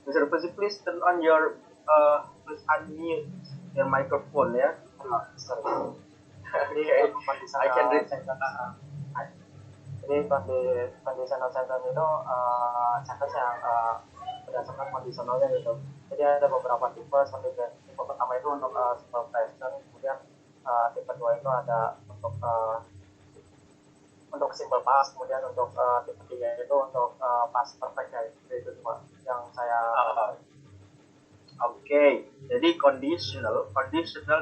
Mr. Percy, please turn on your please unmute your microphone ya. Sorry. Okay. I can read. Jadi conditional sentence itu sentence yang berdasarkan conditionalnya gitu. Jadi ada beberapa tipe. Seperti tipe pertama itu untuk simple present, kemudian tipe dua itu ada untuk simple past, kemudian untuk tipe tiga itu untuk past perfect ya. Itu cuma yang saya Oke, jadi conditional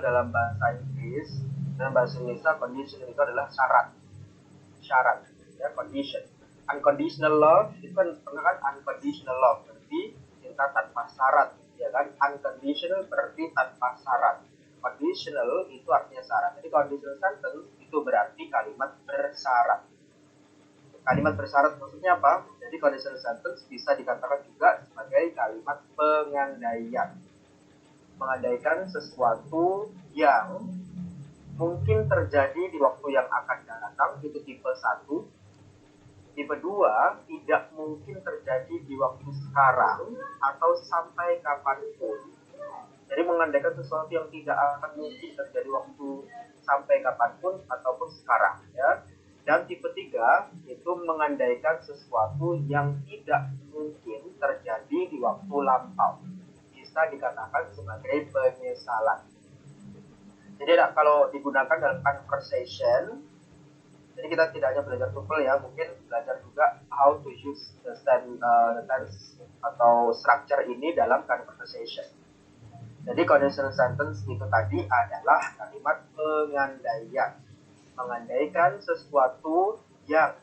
dalam bahasa Inggris, dalam bahasa Indonesia conditional itu adalah syarat, ya, condition. Unconditional love itu kan unconditional love berarti cinta tanpa syarat, ya kan? Unconditional berarti tanpa syarat. Conditional itu artinya syarat. Jadi conditional sentence itu berarti kalimat bersyarat. Kalimat bersyarat maksudnya apa? Jadi conditional sentence bisa dikatakan juga sebagai kalimat pengandaian. Mengandaikan sesuatu yang mungkin terjadi di waktu yang akan datang, itu tipe 1. Tipe 2, tidak mungkin terjadi di waktu sekarang atau sampai kapanpun. Jadi mengandaikan sesuatu yang tidak akan mungkin terjadi waktu sampai kapanpun ataupun sekarang, ya. Dan tipe 3 itu mengandaikan sesuatu yang tidak mungkin terjadi di waktu lampau. Bisa dikatakan sebagai penyesalan. Jadi kalau digunakan dalam conversation, jadi kita tidak hanya belajar tuple ya, mungkin belajar juga how to use the tense atau structure ini dalam conversation. Jadi conditional sentence itu tadi adalah kalimat pengandaian. Mengandaikan sesuatu yang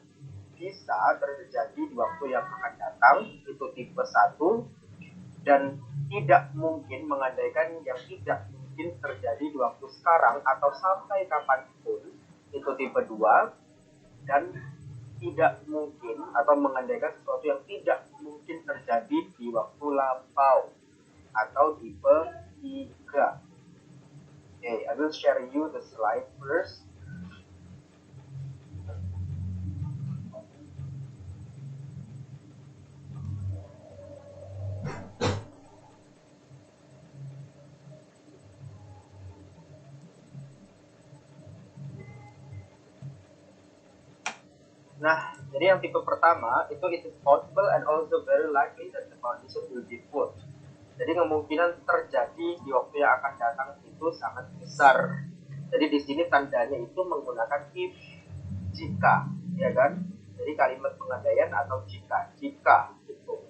bisa terjadi di waktu yang akan datang, itu tipe 1. Dan tidak mungkin, mengandaikan yang tidak mungkin terjadi di waktu sekarang atau sampai kapanpun, itu tipe 2. Dan tidak mungkin atau mengandaikan sesuatu yang tidak mungkin terjadi di waktu lampau, atau tipe 3. Okay, I will share you the slide first. Nah, jadi yang tipe pertama itu it is possible and also very likely that the condition will be full. Jadi kemungkinan terjadi di waktu yang akan datang itu sangat besar. Jadi di sini tandanya itu menggunakan if, jika, ya kan? Jadi kalimat pengandaian atau jika gitu.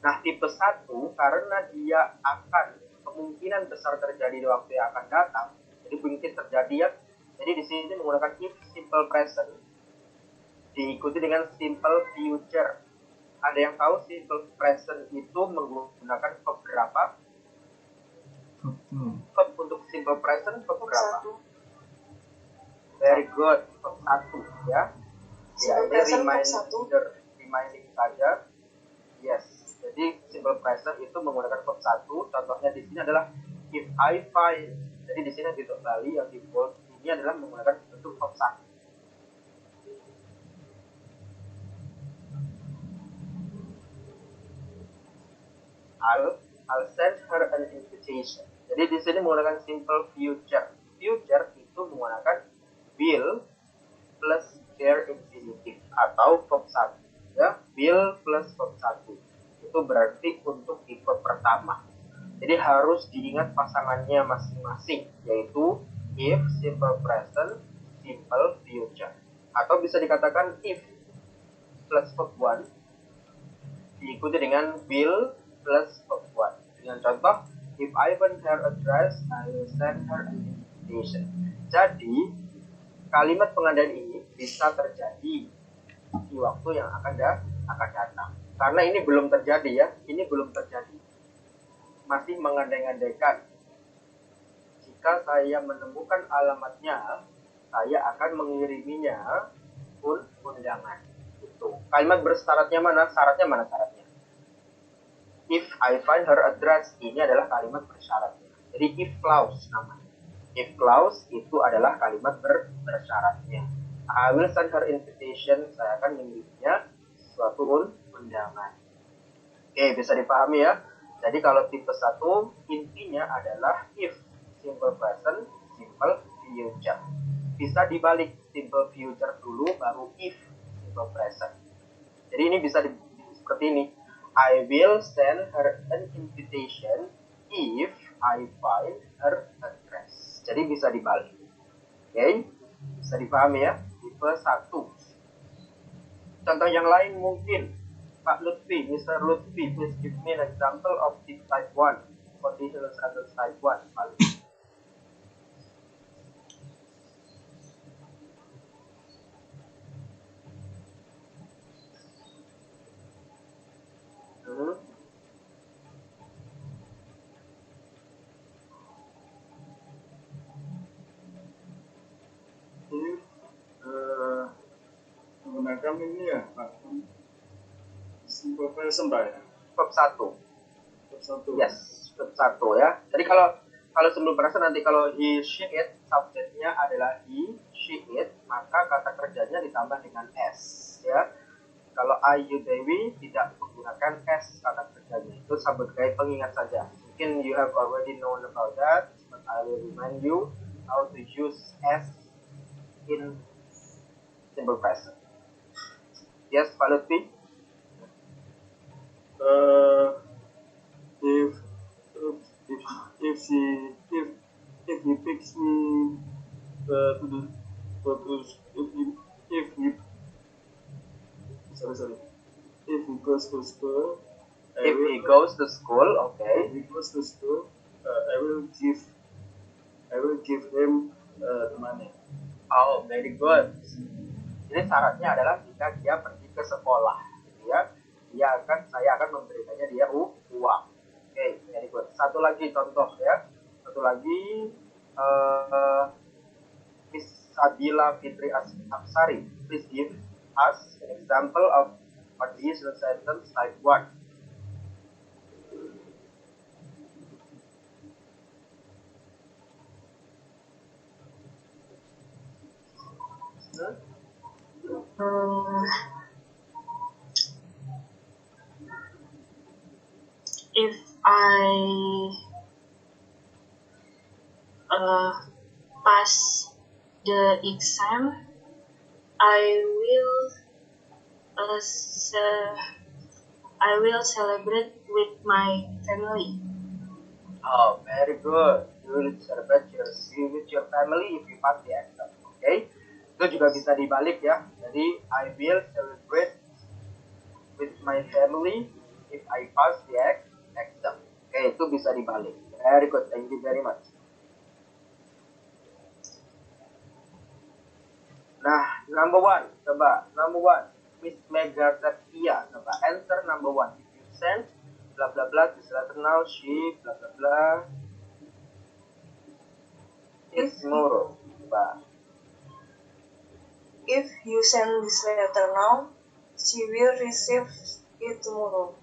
Nah, tipe 1 karena dia akan kemungkinan besar terjadi di waktu yang akan datang. Jadi mungkin terjadi ya. Jadi di sini menggunakan if simple present diikuti dengan simple future. Ada yang tahu simple present itu menggunakan verb berapa? Verb untuk simple present verb berapa? Very good, verb 1 ya. Ya, ini reminding saja. Yes. Jadi simple present itu menggunakan verb 1. Contohnya di sini adalah if I find. Jadi di sini titik Bali yang di bold ini adalah menggunakan bentuk verb 1. I'll send her an invitation. Jadi di sini menggunakan simple future. Future itu menggunakan will plus their infinitive atau verb 1. Ya, will plus verb 1. Itu berarti untuk tipe pertama. Jadi harus diingat pasangannya masing-masing, yaitu if simple present, simple future. Atau bisa dikatakan if plus verb 1 diikuti dengan will plus verb 1. Dengan contoh, if I want her address, I will send her an invitation. Jadi, kalimat pengandaian ini bisa terjadi di waktu yang akan datang. Karena ini belum terjadi ya, ini belum terjadi. Masih mengandai-andaikan. Jika saya menemukan alamatnya, saya akan mengiriminya undangan. Itu. Kalimat bersyaratnya mana? Syaratnya mana syaratnya? If I find her address, ini adalah kalimat bersyaratnya. Jadi if clause namanya. If clause itu adalah kalimat bersyaratnya. I will send her invitation, saya akan mengirimnya suatu undangan. Oke, bisa dipahami ya. Jadi kalau tipe 1 intinya adalah if simple present, simple future. Bisa dibalik, simple future dulu baru if simple present. Jadi ini bisa seperti ini. I will send her an invitation if I find her address. Jadi bisa dibalik. Oke, bisa dipahami ya, tipe 1. Contoh yang lain mungkin, Pak Lutfi, Mr. Lutfi, please give me an example of the type 1, conditional sentence type 1. Menggunakan ini ya, Pak. Simple present, Pak ya. Verb 1. Verb 1. Yes, verb 1 ya. Jadi kalau simple present nanti kalau he, she, it, subjeknya adalah he, she, it, maka kata kerjanya ditambah dengan s ya. Kalau I, you, Dewi tidak menggunakan s kata kerjanya, itu sebagai pengingat saja. Mungkin you have already known about that, but I will remind you how to use s in simple present. Yes, Pak Lutfi? If he picks me to the if he goes to school, If he goes to school, okay. If he goes to school, I will give him the money. Oh, very good. Jadi syaratnya adalah jika dia pergi ke sekolah, gitu ya, saya akan memberikannya dia uang. Oke, very good. Satu lagi contoh ya, satu lagi Miss Sabila Fitri Absari, please give us an example of conditional sentence type 1. If I pass the exam, I will celebrate with my family. Oh, very good. You will celebrate with your family if you pass the exam. Okay? Itu juga bisa dibalik ya. Jadi I will celebrate with my family if I pass the exam. Oke, itu bisa dibalik. Very good. Thank you very much. Nah, number 1. Coba, number 1. Miss Mega Septia. Coba, answer number 1. If you send, blah blah blah, this letter now, she, blah blah blah. It's tomorrow. Coba. If you send this letter now, she will receive it tomorrow.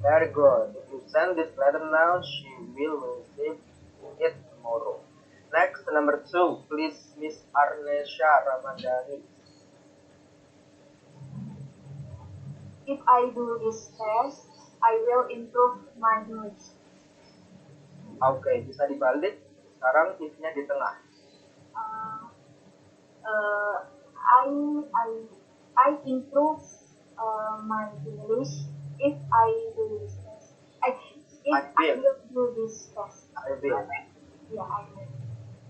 Very good. If you send this letter now, she will receive it tomorrow. Next, number 2. Please, Miss Arnesha Ramadhani. If I do this test, I will improve my English. Oke, bisa dibalik. Sekarang if-nya di tengah. I improve my English if I do this test. I will do this test. I will. Yeah, I will.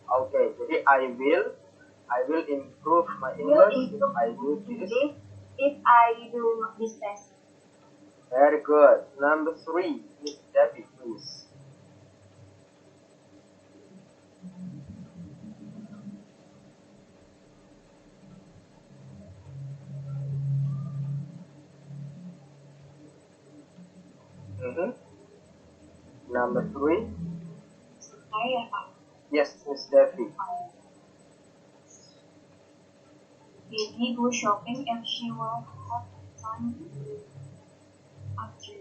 Oke, jadi I will improve my English if I do this. If I do this test. Very good. Number 3, Miss Debbie, please. Number 3. Yes, Miss Debbie. Baby go shopping if she will have time after.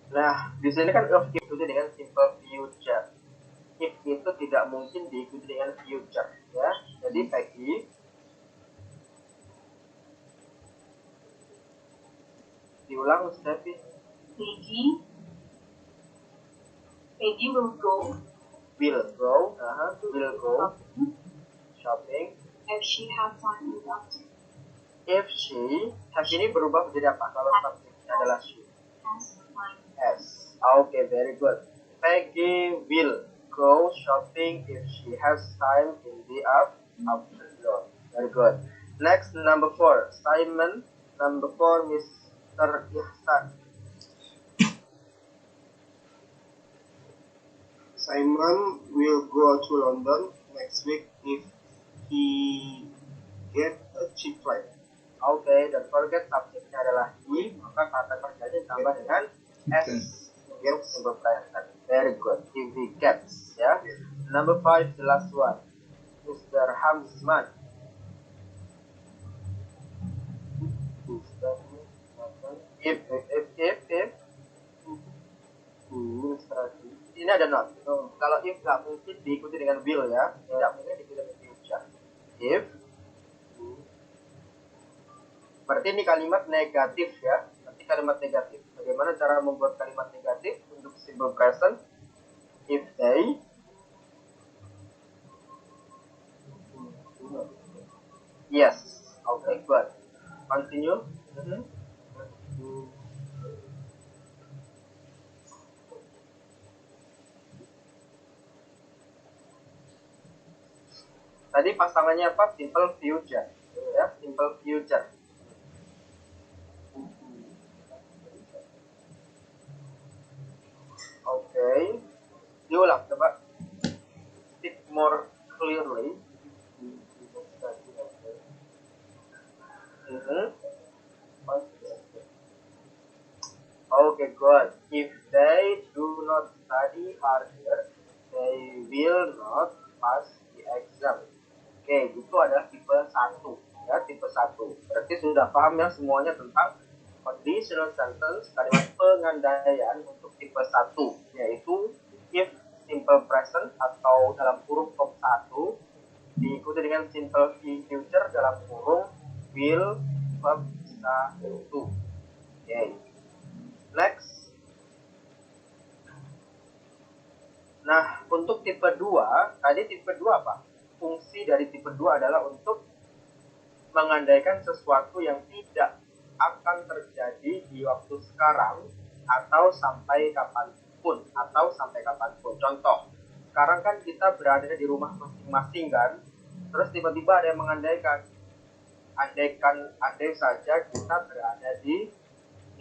Nah, di sini kan if diikuti dengan simple future. If itu tidak mungkin diikuti dengan future, ya. Jadi Peggy, diulang Miss Debbie. Peggy will go Will go shopping. if she has time without If she, have ini berubah menjadi apa? Kalau subjeknya adalah she. has time. Yes. Okay, very good. Peggy will go shopping if she has time in the afternoon. Very good. Next, number 4. Simon. Number 4, Mr. Ihsan. Simon will go to London next week if he get a cheap flight. Oke, dan forget subjeknya adalah he, maka kata kerjanya ditambah dengan s. Get simple present. Very good. If he gets, ya. Number 5, the last one. Mr. Hamzman. If ini ada not. Kalau if nggak mungkin diikuti dengan will ya, tidak mungkin diikuti dengan future. If berarti ini kalimat negatif ya. Nanti kalimat negatif. Bagaimana cara membuat kalimat negatif untuk simple present? If they yes. Okay, good. Continue. Tadi pasangannya apa? Simple future. Ya, simple future. Oke. Diulang coba. Speak more clearly. Okay, good. If they do not study harder, they will not pass the exam. Oke, itu adalah tipe 1. Ya, tipe 1. Berarti sudah paham ya semuanya tentang conditional sentence, kalimat pengandaian untuk tipe 1, yaitu if simple present atau dalam kurung form 1 diikuti dengan simple future dalam kurung will verb 1. Oke. Next. Nah, untuk tipe 2, tadi tipe 2 apa? Fungsi dari tipe 2 adalah untuk mengandaikan sesuatu yang tidak akan terjadi di waktu sekarang atau sampai kapanpun. Contoh, sekarang kan kita berada di rumah masing-masing kan, terus tiba-tiba ada yang mengandaikan, andai saja kita berada di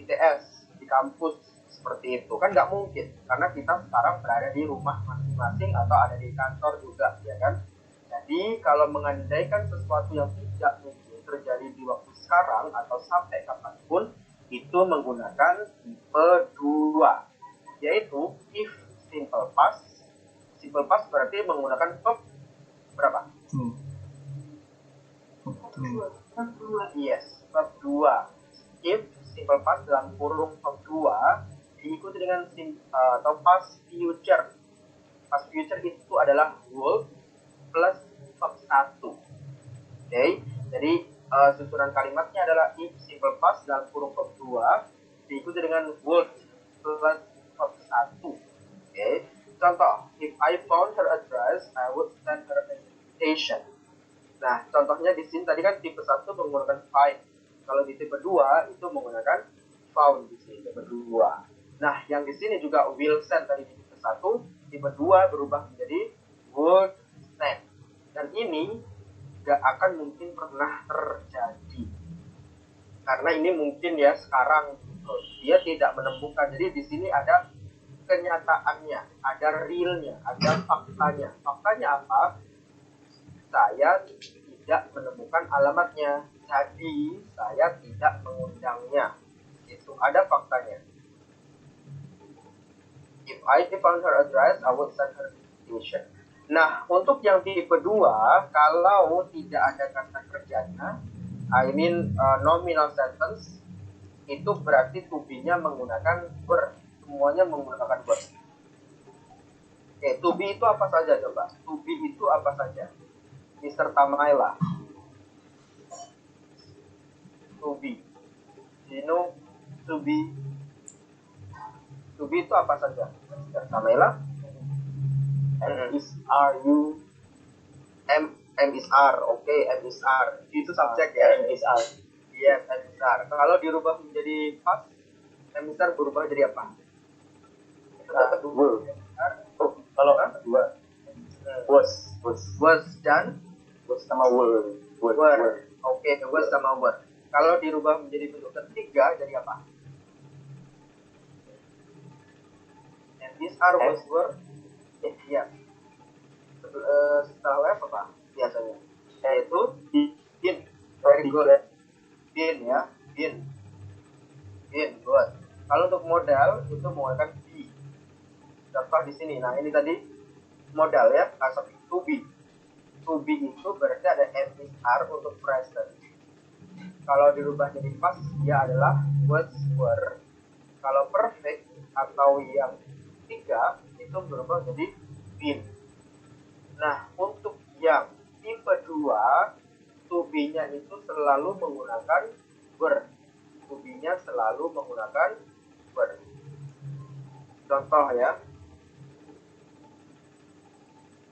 ITS, di kampus seperti itu, kan nggak mungkin karena kita sekarang berada di rumah masing-masing atau ada di kantor juga, ya kan? Jadi kalau mengandaikan sesuatu yang tidak mungkin terjadi di waktu sekarang atau sampai kapanpun, itu menggunakan tipe 2, yaitu if simple past. Simple past berarti menggunakan verb berapa? Yes, verb 2. If simple past dalam kurung verb 2 diikuti dengan atau past future. Past future itu adalah would plus verb 1. Oke, jadi susunan kalimatnya adalah if simple past dalam kurung verb 2 diikuti dengan would plus verb 1. Oke, contoh, if I found her address, I would send her an invitation. Nah, contohnya di sini tadi kan tipe 1 menggunakan find. Kalau di tipe 2 itu menggunakan found di sini tipe 2. Nah, yang di sini juga will send tadi di tipe 1, tipe 2 berubah menjadi would send. Dan ini gak akan mungkin pernah terjadi. Karena ini mungkin ya sekarang dia tidak menemukan. Jadi di sini ada kenyataannya, ada realnya, ada faktanya. Faktanya apa? Saya tidak menemukan alamatnya, jadi saya tidak mengundangnya. Itu ada faktanya. If I found her address, I would send her invitation. Nah, untuk yang tipe 2, kalau tidak ada kata kerjanya, I mean nominal sentence, itu berarti to be-nya menggunakan were. Semuanya menggunakan were. Oke, to be itu apa saja coba? To be itu apa saja? Mr. Tamaila. To be. You know to be? To be itu apa saja? Samela. M is R U M is R. Oke, M is R. Itu subjek ya. M is R. Yes, M is R. Kalau dirubah menjadi past, M is R berubah jadi apa? Will. Oh, kalau dua. Was Dan sama were. Oke, was sama were. Kalau dirubah menjadi bentuk ketiga jadi apa? M is R was were. Iya. Setelah F apa biasanya? Yaitu been. Very good. Been ya, been. Good. Kalau untuk modal itu menggunakan be. Contoh di sini. Nah, ini tadi modal ya, kasih to be. To be itu berarti ada M is R untuk present. Kalau dirubah jadi past, dia adalah was were. Kalau perfect atau yang tiga itu berubah jadi been. Nah, untuk yang tipe 2, to be-nya itu selalu menggunakan were. To be-nya selalu menggunakan were. Contoh ya.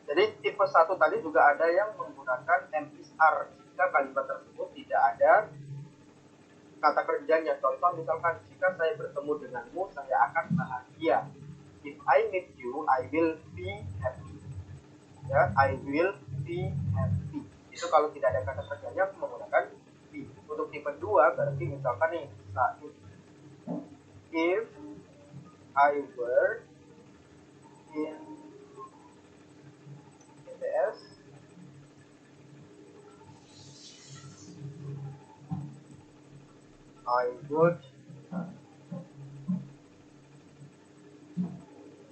Jadi tipe 1 tadi juga ada yang menggunakan M is R jika kalimat tersebut tidak ada kata kerjanya. Contoh misalkan, jika saya bertemu denganmu, saya akan bahagia. If I meet you, I will be happy. Ya, I will be happy. Itu kalau tidak ada kata kerjanya menggunakan be. Untuk tipe 2 berarti misalkan nih, if I were in ITS, I would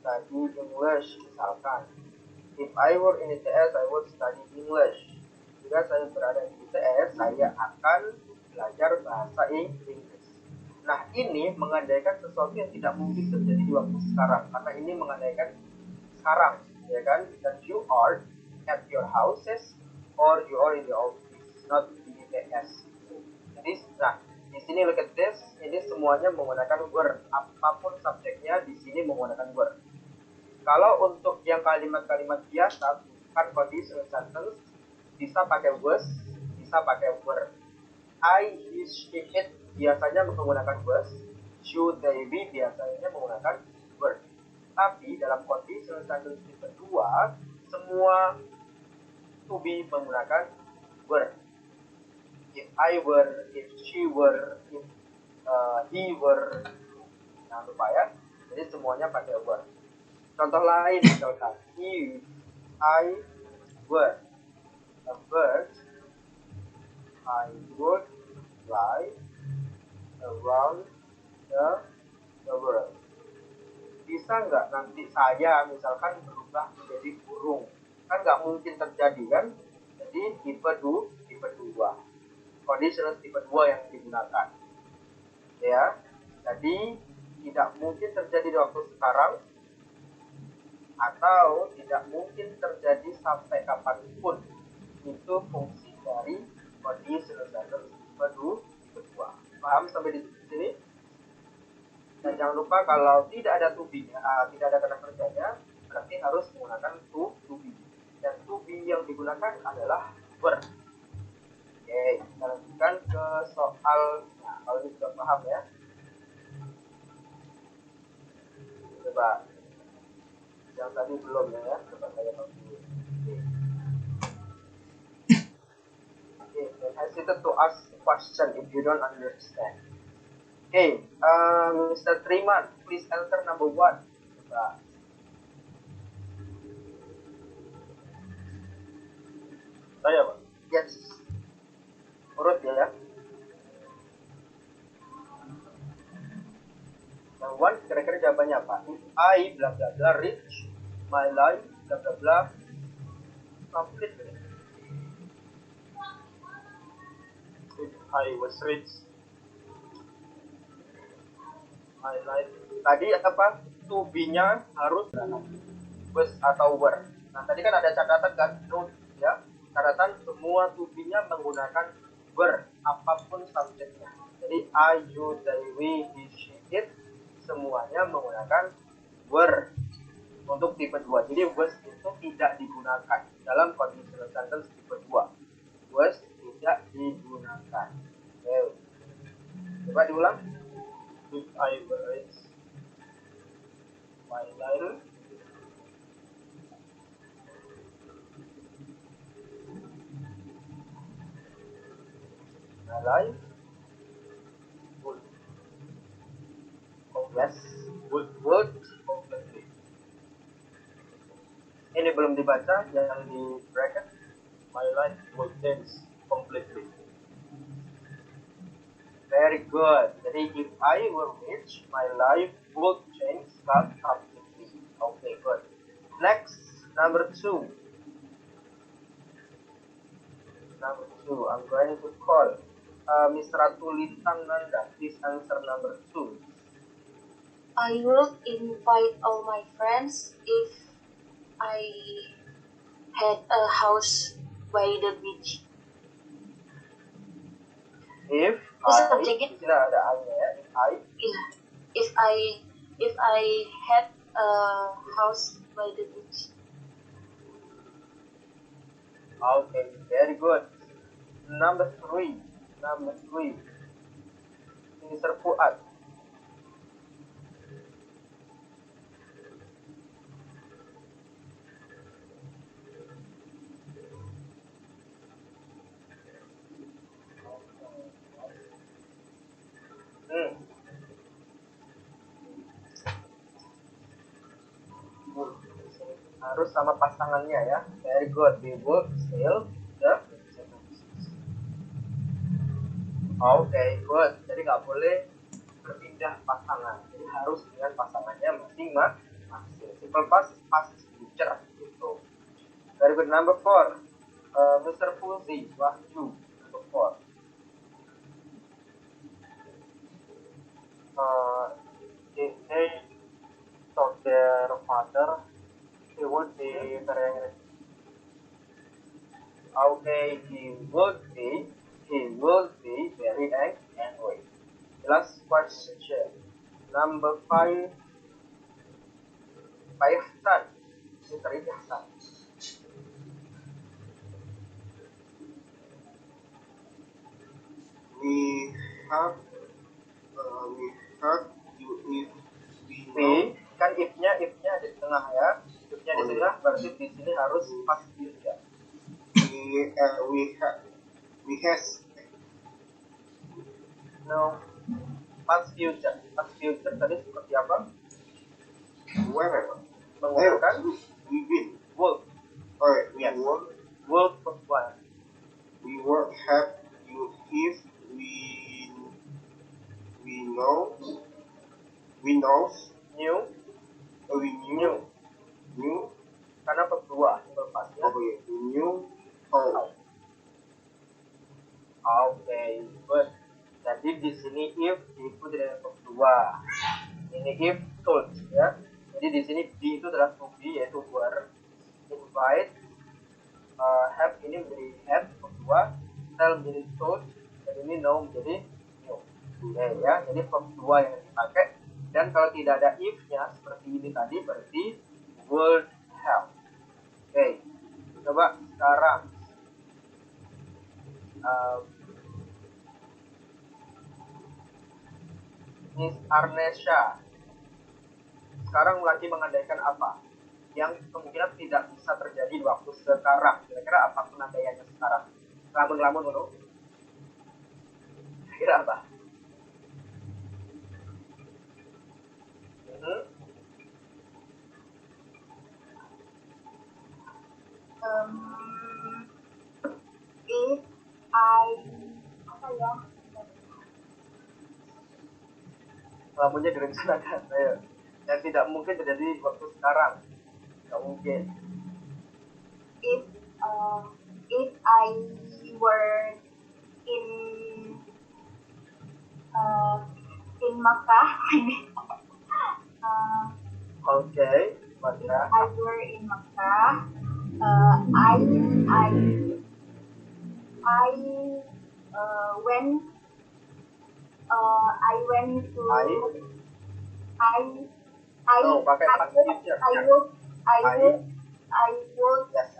study English misalkan. If I were in ITS, I would study English. Jika saya berada di ITS, saya akan belajar bahasa Inggris. Nah, ini mengandaikan sesuatu yang tidak mungkin terjadi di waktu sekarang, karena ini mengandaikan sekarang, ya kan? Dan you are at your houses or you are in the office, not di ITS. Jadi, nah, di sini look at this, ini semuanya menggunakan were. Apapun subjeknya di sini menggunakan were. Kalau untuk yang kalimat-kalimat biasa, bukan conditional sentence, bisa pakai was, bisa pakai were. I, he, she, it biasanya menggunakan was, should, they, be biasanya menggunakan were. Tapi dalam conditional sentence tipe 2, semua to be menggunakan were. If I were, if she were, if he were, jangan lupa ya. Jadi semuanya pakai were. Contoh lain misalkan, if I were a bird, I would fly around the world. Bisa nggak nanti saya misalkan berubah menjadi burung? Kan nggak mungkin terjadi kan? Jadi tipe 2, conditional tipe 2 yang digunakan. Ya, jadi tidak mungkin terjadi di waktu sekarang, atau tidak mungkin terjadi sampai kapanpun. Itu fungsi dari conditional sentence tipe 2. Paham sampai di sini? Dan jangan lupa kalau tidak ada to be-nya, tidak ada kata kerjanya, berarti harus menggunakan to be. Dan to be yang digunakan adalah were. Oke, kita lanjutkan ke soal. Nah, kalau ini sudah paham ya. Coba. Yang tadi belum ya, coba saya bantu. Okay, don't hesitate to ask question if you don't understand. Okay, Mr. Triman, please answer number 1. Coba. Saya, Pak. Yes. Urut ya. Yang 1 kira-kira jawabannya apa? If I bla bla bla rich, my life bla bla bla complete. If I was rich, My life. Tadi apa? To be-nya harus was atau were. Nah, tadi kan ada catatan kan? Note ya. Catatan semua to be-nya menggunakan were, apapun subjeknya. Jadi I, you, they, we, he, she, it semuanya menggunakan were untuk tipe 2. Jadi was itu tidak digunakan dalam conditional sentence tipe 2. Was tidak digunakan. Oke. Coba diulang. If I were rich, my life would would completely. Ini belum dibaca, yang di bracket. My life would change completely. Very good. Jadi if I were rich, my life would change completely. Okay, good. Next, number 2. Number 2, I'm going to call Miss Ratu Lintang Nanda. Please answer number 2. I would invite all my friends if I had a house by the beach. If Bisa I, cek it? di sini ada I-nya ya. If I had a house by the beach. Okay, very good. Number 3. Mr. Fuad. Harus sama pasangannya ya. Very good. We will still the Okay, good. Jadi nggak boleh berpindah pasangan. Jadi harus dengan pasangannya masing-masing. Simple past future gitu. Very good. Number 4. Mr. Fuzi Wahyu. Number 4. If they told their father, he would be very angry. Okay, he would be very angry. Last question. Number 5. Pak Ihsan. Mr. Ihsan. We have you if we know. Kan if-nya di tengah ya. If-nya di tengah berarti di sini harus past future. We has. No, past future tadi seperti apa? Where? Menggunakan We been. would. Alright, Yes. would Would plus one. we would have you if we know New. we knew Karena plus 2 simple past ya. we knew how. Okay, good. Jadi di sini if itu tidak plus 2. Ini if told ya. Jadi di sini be itu adalah to be yaitu were. Invite, have ini menjadi have plus 2. Tell menjadi told. Dan ini know menjadi new. Oke ya. Jadi plus 2 yang dipakai. Dan kalau tidak ada if-nya seperti ini tadi berarti would have. Oke. Coba sekarang Miss Arnesha sekarang lagi mengandaikan apa yang kemungkinan tidak bisa terjadi di waktu sekarang. Kira-kira apa penandaiannya sekarang? Lamun-lamun dulu. Kira apa? If I apa ya? Lamunnya direncanakan. Ayo. Yang tidak mungkin terjadi di waktu sekarang. Tidak mungkin. If I were in Makkah, Oke. Baca. I were in Makkah. I went to No, pakai past future. I would Yes.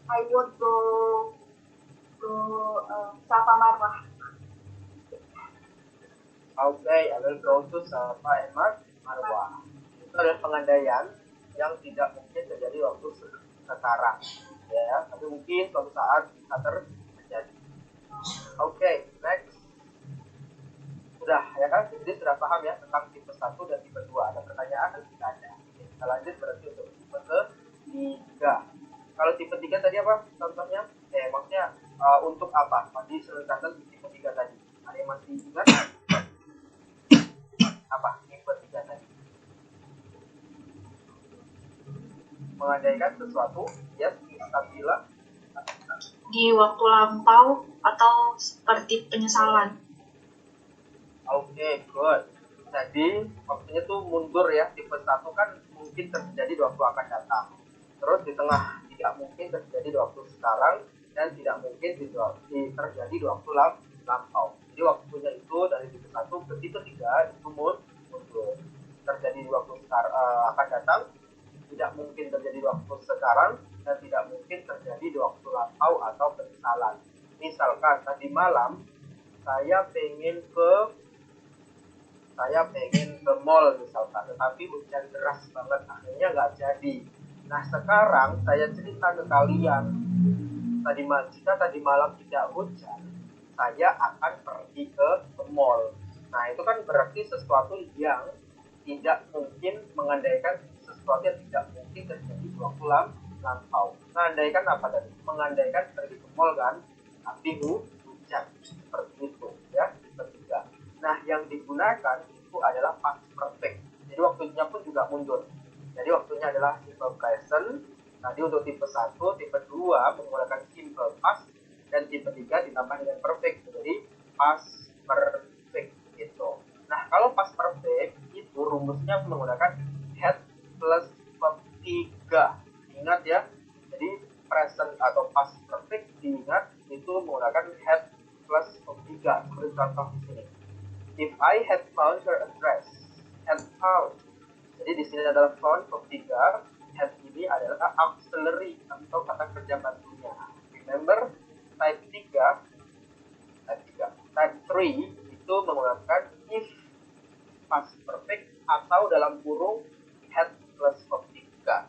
I would go Safa Marwah. Okay, I will go to Safa and Marwah. Itu adalah pengandaian yang tidak mungkin terjadi waktu sekarang, ya. Tapi mungkin suatu saat bisa terjadi. Okay, next. Sudah, ya kan? Jadi sudah paham ya tentang tipe 1 dan tipe 2. Ada pertanyaan? Tidak ada. Kita lanjut berarti untuk tipe ke-3. Kalau tipe 3 tadi apa contohnya? Maksudnya untuk apa? Tadi selesai tipe 3 tadi. Ada yang masih ingat? Apa tipe 3 tadi? Mengandaikan sesuatu, yes, apabila Di waktu lampau atau seperti penyesalan. Oke, good. Jadi waktunya tuh mundur ya. Tipe 1 kan mungkin terjadi di waktu akan datang. Terus di tengah tidak mungkin terjadi di waktu sekarang dan tidak mungkin terjadi di waktu lampau. Jadi waktunya itu dari tipe 1 ke tipe 3 itu mundur. Terjadi di waktu akan datang, tidak mungkin terjadi di waktu sekarang dan tidak mungkin terjadi di waktu lampau atau penyesalan. Misalkan tadi malam saya pengen ke mall misalkan, tetapi hujan deras banget, akhirnya nggak jadi. Nah sekarang saya cerita ke kalian, jika tadi malam tidak hujan, saya akan pergi ke mall. Nah itu kan berarti sesuatu yang tidak mungkin, mengandaikan sesuatu yang tidak mungkin terjadi di waktu lampau. Mengandaikan apa tadi? Mengandaikan pergi ke mall kan, tapi hujan, seperti itu ya. Ketiga. Nah, yang digunakan itu adalah past perfect. Jadi waktunya pun juga mundur. Jadi waktunya adalah simple present. Tadi untuk tipe 1, tipe 2 menggunakan simple past, dan tipe 3 ditambah dengan perfect. Jadi past perfect gitu. Nah, kalau past perfect itu rumusnya menggunakan had plus verb 3. Ingat ya. Jadi present atau past perfect diingat itu menggunakan had plus verb 3. Seperti contoh di sini. If I had found her address, had found. Jadi di sini adalah found verb 3, had ini adalah auxiliary atau kata kerja bantunya. Remember, type 3 itu menggunakan if past perfect atau dalam kurung had plus verb 3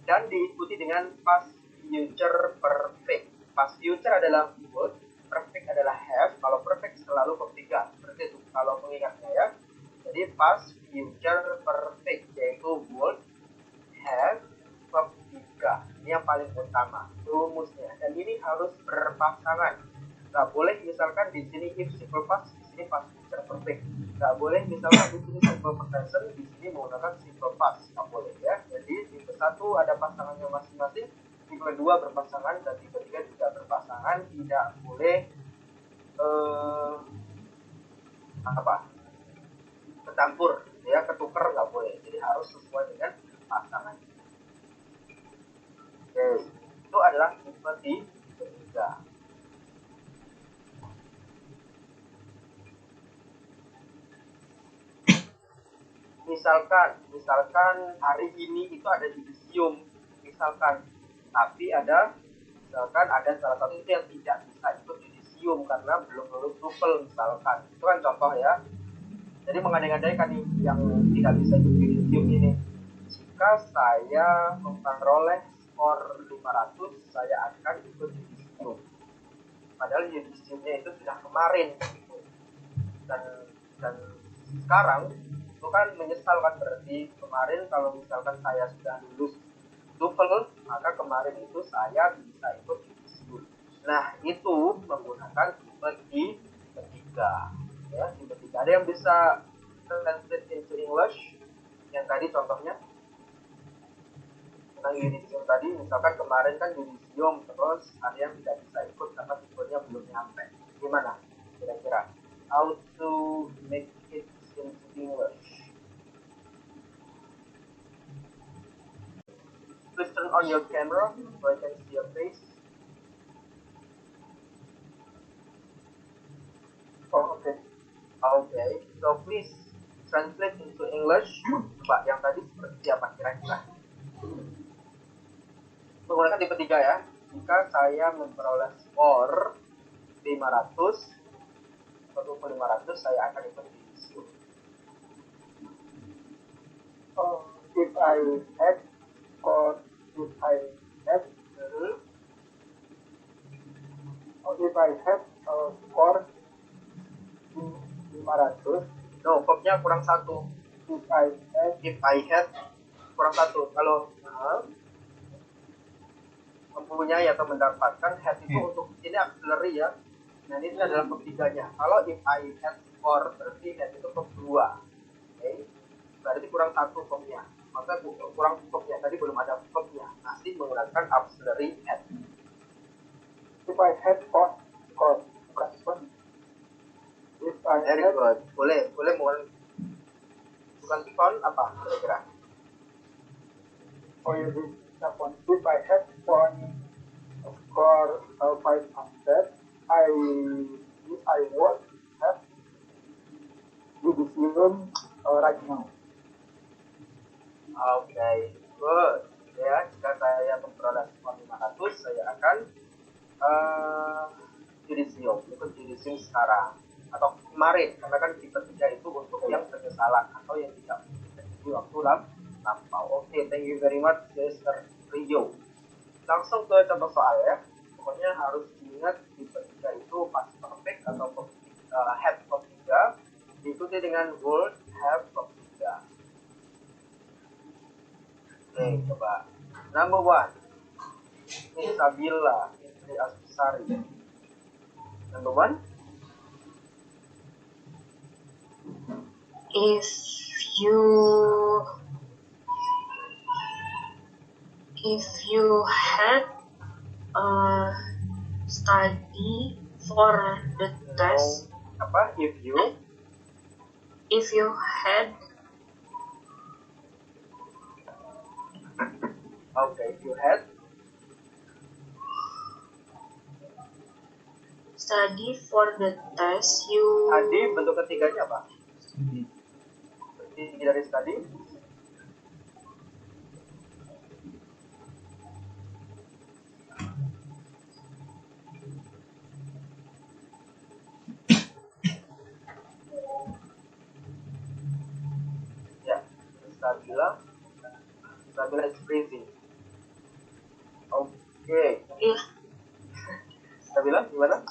dan diikuti dengan past future perfect. Past future adalah would, perfect adalah have. Kalau perfect selalu verb 3. Seperti itu kalau pengingatnya ya. Jadi past future perfect yaitu would, have, verb 3. Ini yang paling utama rumusnya. Dan ini harus berpasangan. Gak boleh misalkan di sini if simple past, di sini past future perfect. Gak boleh misalkan di sini simple present, di sini menggunakan simple past. Gak boleh ya. Jadi tipe 1 ada pasangannya masing-masing, tipe 2 berpasangan, dan tipe 3 juga berpasangan. Tidak boleh kecampur ya, ketuker nggak boleh. Jadi harus sesuai dengan pasangan. Oke, itu adalah tipe 3. Misalkan hari ini itu ada yudisium, tapi ada salah satu itu yang tidak bisa ikut yudisium karena belum lulus TOEFL misalkan. Itu kan contoh ya. Jadi mengandai-andaikan nih yang tidak bisa ikut yudisium ini. Jika saya memperoleh skor 500, saya akan ikut yudisium. Padahal yudisiumnya itu sudah kemarin gitu. Dan sekarang itu kan menyesal kan, berarti kemarin kalau misalkan saya sudah lulus TOEFL, maka kemarin itu saya bisa ikut yudisium. Nah, itu menggunakan tipe 3. Ya, tipe 3. Ada yang bisa translate into English? Yang tadi contohnya tentang yudisium tadi, misalkan kemarin kan yudisium, terus ada yang tidak bisa ikut karena tipenya belum nyampe. Gimana kira-kira? How to make it into English? Please turn on your camera so I can see your face. Oh, okay. So please translate into English. Coba yang tadi seperti apa kira-kira? Menggunakan tipe 3 ya. Jika saya memperoleh skor 500, 500 saya akan ikut dirisio. If I had score, if I had score 500, No, verbnya kurang 1. If I had kurang 1. Kalau mempunyai atau mendapatkan, had itu untuk ini auxiliary ya. Nah ini adalah verb 3-nya. Kalau if I had score berarti had itu verb 2. Oke. Berarti kurang 1 verbnya. Maka kurang verbnya, tadi belum ada verbnya. Nanti menggunakan auxiliary had. if I had score, if I Very had good. Boleh menggunakan bukan found apa kira-kira? if I had score 500, I would have decision right now. Oke, good. Ya, jika saya memperoleh skor 500, saya akan dirisium, ikut dirisium sekarang atau kemarin, karena kan tipe 3 itu untuk yang penyesalan atau yang tidak di waktu lampau. Oke, thank you very much, Mr. Rio. Langsung ke contoh soal ya. Pokoknya harus diingat tipe 3 itu past perfect atau have verb 3 diikuti dengan would have verb 3. Oke, coba. Number 1. Ini Sabila, istri Asari. Number 1. If you had study for the test, Apa? If you had okay, if you had study for the test, you tadi bentuk ketiganya apa? Berarti dari study. Ya, Sabila is freezing. Oke. if Sabila gimana?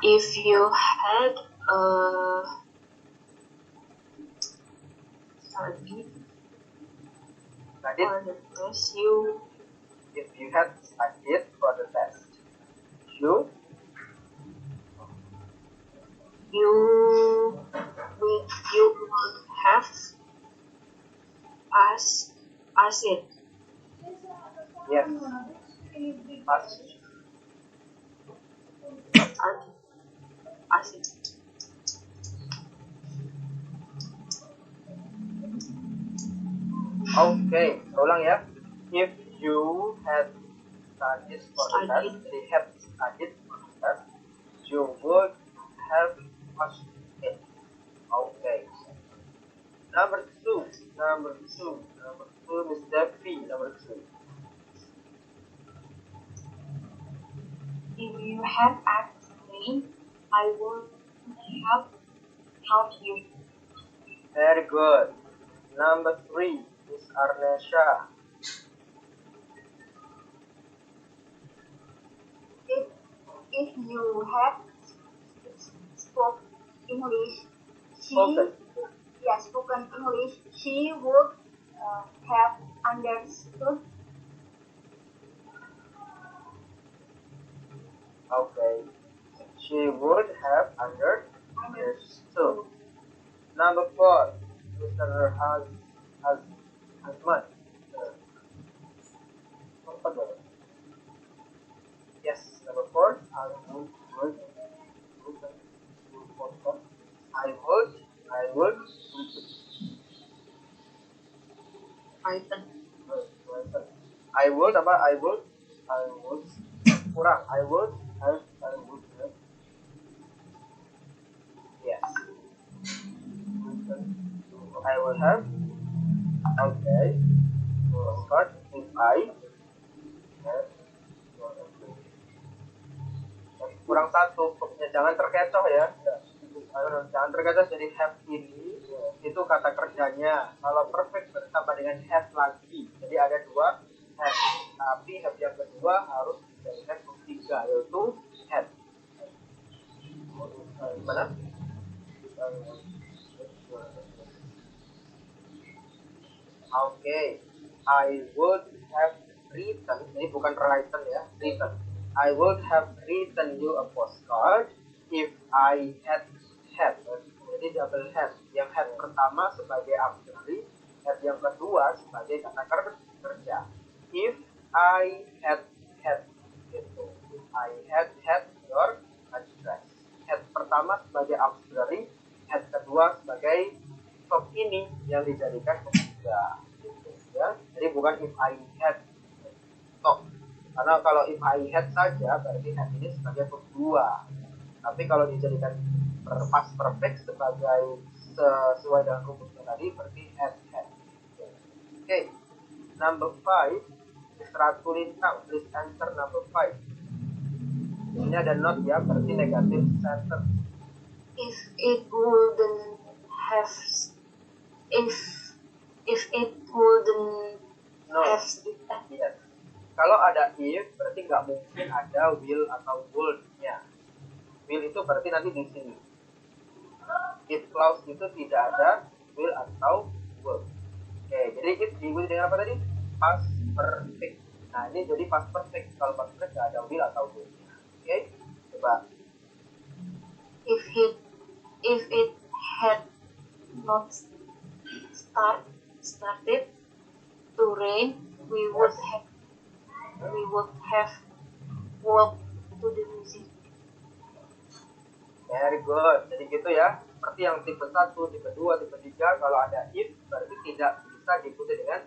if you had study Studied. for the test, If you had studied for the test, you would have passed it. yes, pass. Passed it. Oke, ulang ya. If you had studied for the test, they had studied for the test, you would have passed it. Okay. Number two, Miss Devi, number 2. If you had asked me, I would have helped you. Very good. Number 3, Miss Arnesha. If you had spoke English, Spoken. spoken English, she would have understood. Okay. She would have understood. Number 4, Mr. Hasman. Yes, number 4. I would. Python. I would apa? I would kurang. I would have will have. Okay. Postcard if I have. Kurang satu, jangan terkecoh ya. Jangan terkecoh jadi have ini itu kata kerjanya. Kalau perfect bertambah dengan have lagi. Jadi ada dua have. Tapi have yang kedua harus dijadikan ketiga yaitu have. Gimana? Okay, I would have written. Ini bukan written ya, written. I would have written you a postcard if I had. Jadi double have. Yang have pertama sebagai auxiliary, have yang kedua sebagai kata kerja. If I had gitu. If I had your address. Had pertama sebagai auxiliary, had kedua sebagai verb ini yang dijadikan ketiga. Gitu, ya. Jadi bukan if I had. Karena kalau if I had saja berarti had ini sebagai verb 2. Tapi kalau dijadikan past perfect sebagai sesuai dengan rumusnya tadi berarti had. Okay. Number 5. Istirahat kulintang. Please answer number 5. Ini ada not ya, berarti negatif sentence. If it wouldn't have, if it wouldn't have. Yes. Kalau ada if berarti nggak mungkin ada will atau would-nya. Will itu berarti nanti di sini. If clause itu tidak ada will atau would. Oke, jadi if diikuti dengan apa tadi? Past perfect. Nah ini jadi past perfect. Kalau past perfect nggak ada will atau would-nya. Oke, coba. If it had not started to rain, we would have walked to the museum. Very good. Jadi gitu ya. Seperti yang tipe 1, tipe 2, tipe 3 kalau ada if berarti tidak bisa diikuti dengan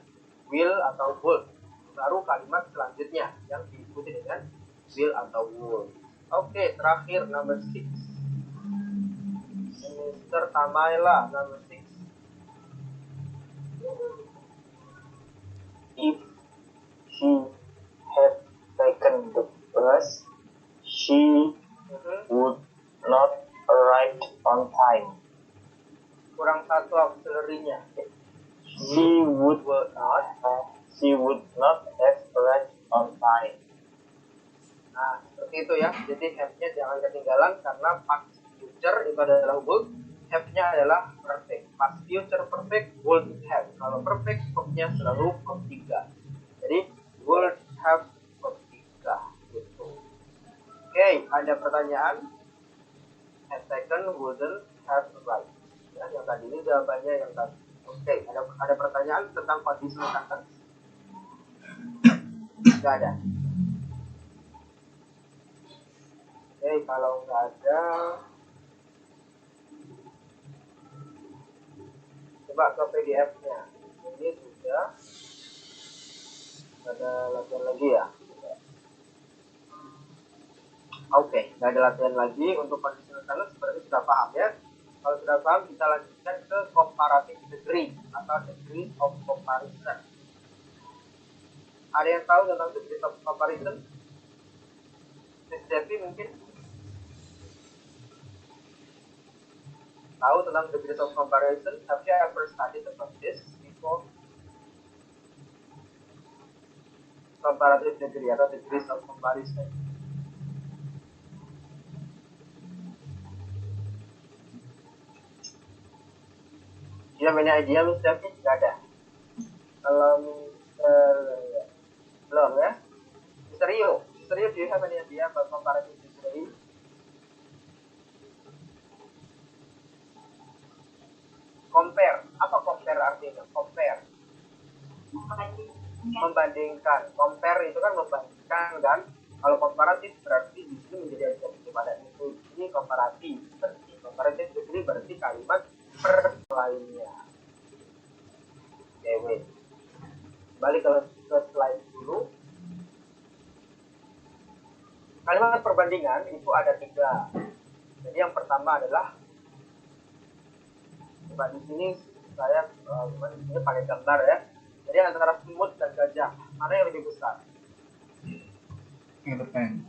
will atau would. Baru kalimat selanjutnya yang diikuti dengan will atau would. Oke, terakhir number 6. Mr. Tamaila, number 6. If she had taken the bus, she would not arrive on time. Kurang satu auxiliary-nya. She would not have arrived on time. Nah, seperti itu ya. Jadi have-nya jangan ketinggalan karena past future itu adalah would, have-nya adalah perfect. Past future perfect, would have. Kalau perfect, verb-nya selalu verb 3. Jadi would have verb 3 gitu. Oke, ada pertanyaan? Have taken, wouldn't have arrived. Ya, yang tadi ini jawabannya yang tadi. Oke, ada pertanyaan tentang conditional sentence? Nggak ada. Oke, kalau nggak ada, coba ke PDF-nya. Ini sudah ada latihan lagi ya. Oke, nggak ada latihan lagi untuk conditional sentence. Seperti sudah paham ya. Kalau sudah paham, kita lanjutkan ke comparative degree atau degree of comparison. Ada yang tahu tentang degree of comparison? Miss Devi mungkin tahu tentang degree of comparison? Have you ever studied about this before? Comparative degree atau degrees of comparison. You have any idea, Miss Devi? Nggak ada. Kalau belum ya? Mr. Rio, do you have any idea about comparative degree? Compare. Apa compare artinya? Compare. Membandingkan. Compare itu kan membandingkan kan? Kalau komparatif berarti di sini menjadi adjektif pada itu. Ini komparatif. Berarti comparative degree berarti kalimat per lainnya. Oke, wait. Balik ke slide dulu. Kalimat perbandingan itu ada 3. Jadi yang pertama adalah, coba di sini saya ini pakai gambar ya. Jadi antara semut dan gajah, mana yang lebih besar? Yang depan.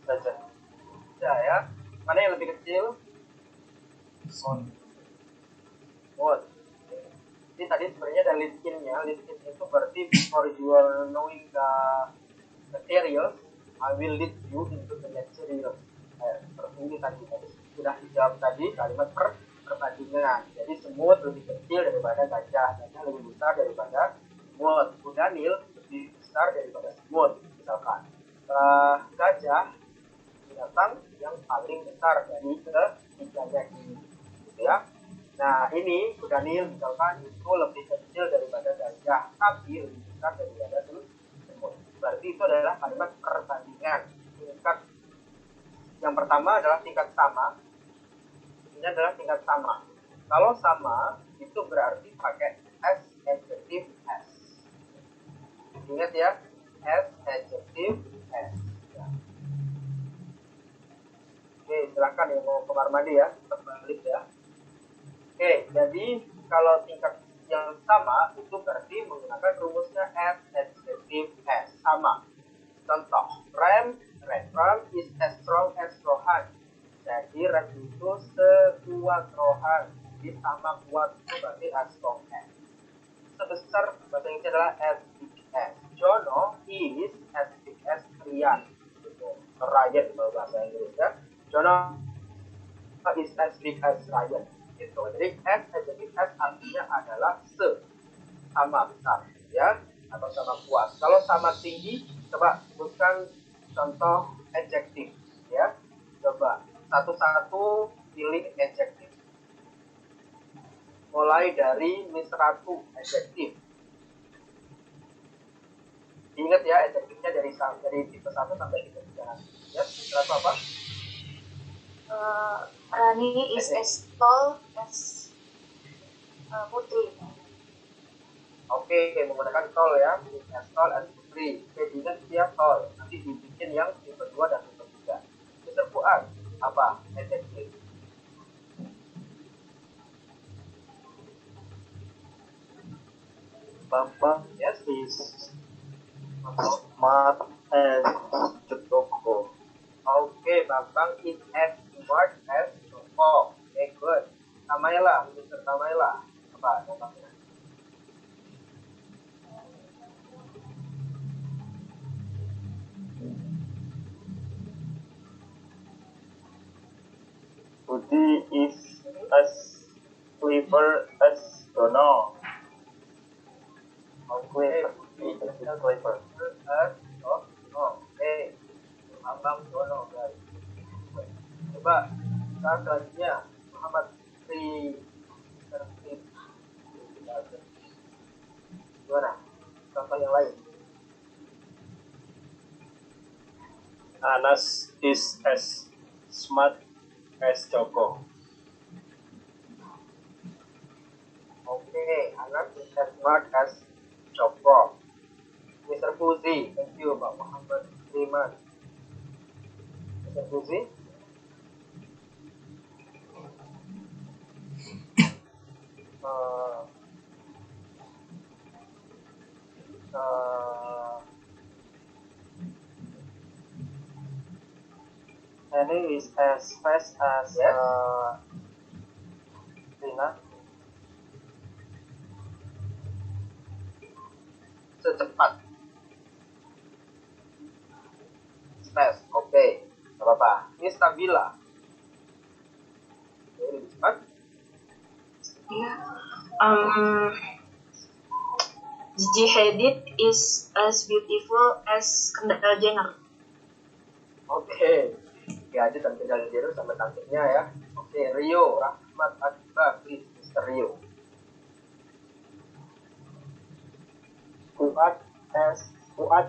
Gajah. Ya. Mana yang lebih kecil? Son. Semut. Jadi tadi sebenarnya ada lead-in-nya. Lead-in itu berarti before you are knowing the material, I will lead you into the material. Seperti ini tadi sudah dijawab tadi kalimat perbandingan. Jadi semut lebih kecil daripada gajah, gajah lebih besar daripada semut, kuda Nil lebih besar daripada semut misalkan. Gajah binatang yang paling besar dari ketiganya ini, gitu ya. Nah ini kuda Nil misalkan itu lebih kecil daripada gajah, tapi lebih besar daripada semut. Berarti itu adalah kalimat perbandingan. Tingkat yang pertama adalah tingkat sama. Ini adalah tingkat sama. Kalau sama itu berarti pakai S adjective S. Ingat ya, S adjective S. Ya. Oke, silakan yang mau kamar mandi ya, balik ya. Oke, jadi kalau tingkat yang sama itu berarti menggunakan rumusnya S adjective S, sama. Contoh, Ram is as strong as Rohan. Jadi Ram itu sekuat Rohan. Jadi sama kuat itu berarti as strong as. Sebesar bahasa Inggrisnya adalah as big as. Jono is as big as Rian. Ryan kalau bahasa Inggris ya. Jono is as big as Ryan. Gitu. Jadi S adjective S artinya adalah sama besar ya atau sama kuat. Kalau sama tinggi, coba sebutkan contoh adjektif ya. Coba satu-satu pilih adjektif. Mulai dari Miss Ratu adjektif. Ingat ya adjektifnya dari tipe 1 sampai tipe 3. Ya, Miss Ratu apa? Rani is as tall as Putri. Oke, menggunakan tall ya, as tall as Putri. Oke, ingat dia tall. Nanti dibikin yang tipe 2 dan tipe 3. Mr. Fuad, apa adjektif? Bambang Yes, is smart as Joko. Oke, Bambang is as smart as Joko. Oke, good. Tamaela, Mr. Tamaela. Apa contohnya? Budi is as clever as Dono. Clever. Oke. Bambang Dono, guys. Coba saat selanjutnya Muhammad Sri. Gimana? Contoh yang lain. Anas is as smart as Joko. Oke, Anas is as smart as Joko. Mr. Fuzi, thank you Pak Muhammad Riman. Mr. Fuzi. Henny is as fast as Yes. Rina. Secepat. Fast, oke. Gak apa-apa. Ini Stabila. Oke, lebih cepat. Gigi Hadid is as beautiful as Kendall Jenner. Oke. Ya, aja dan Kendall Jenner sama cantiknya ya. Oke, Rio Rahmat Akbar, please, Mr. Rio. Fuad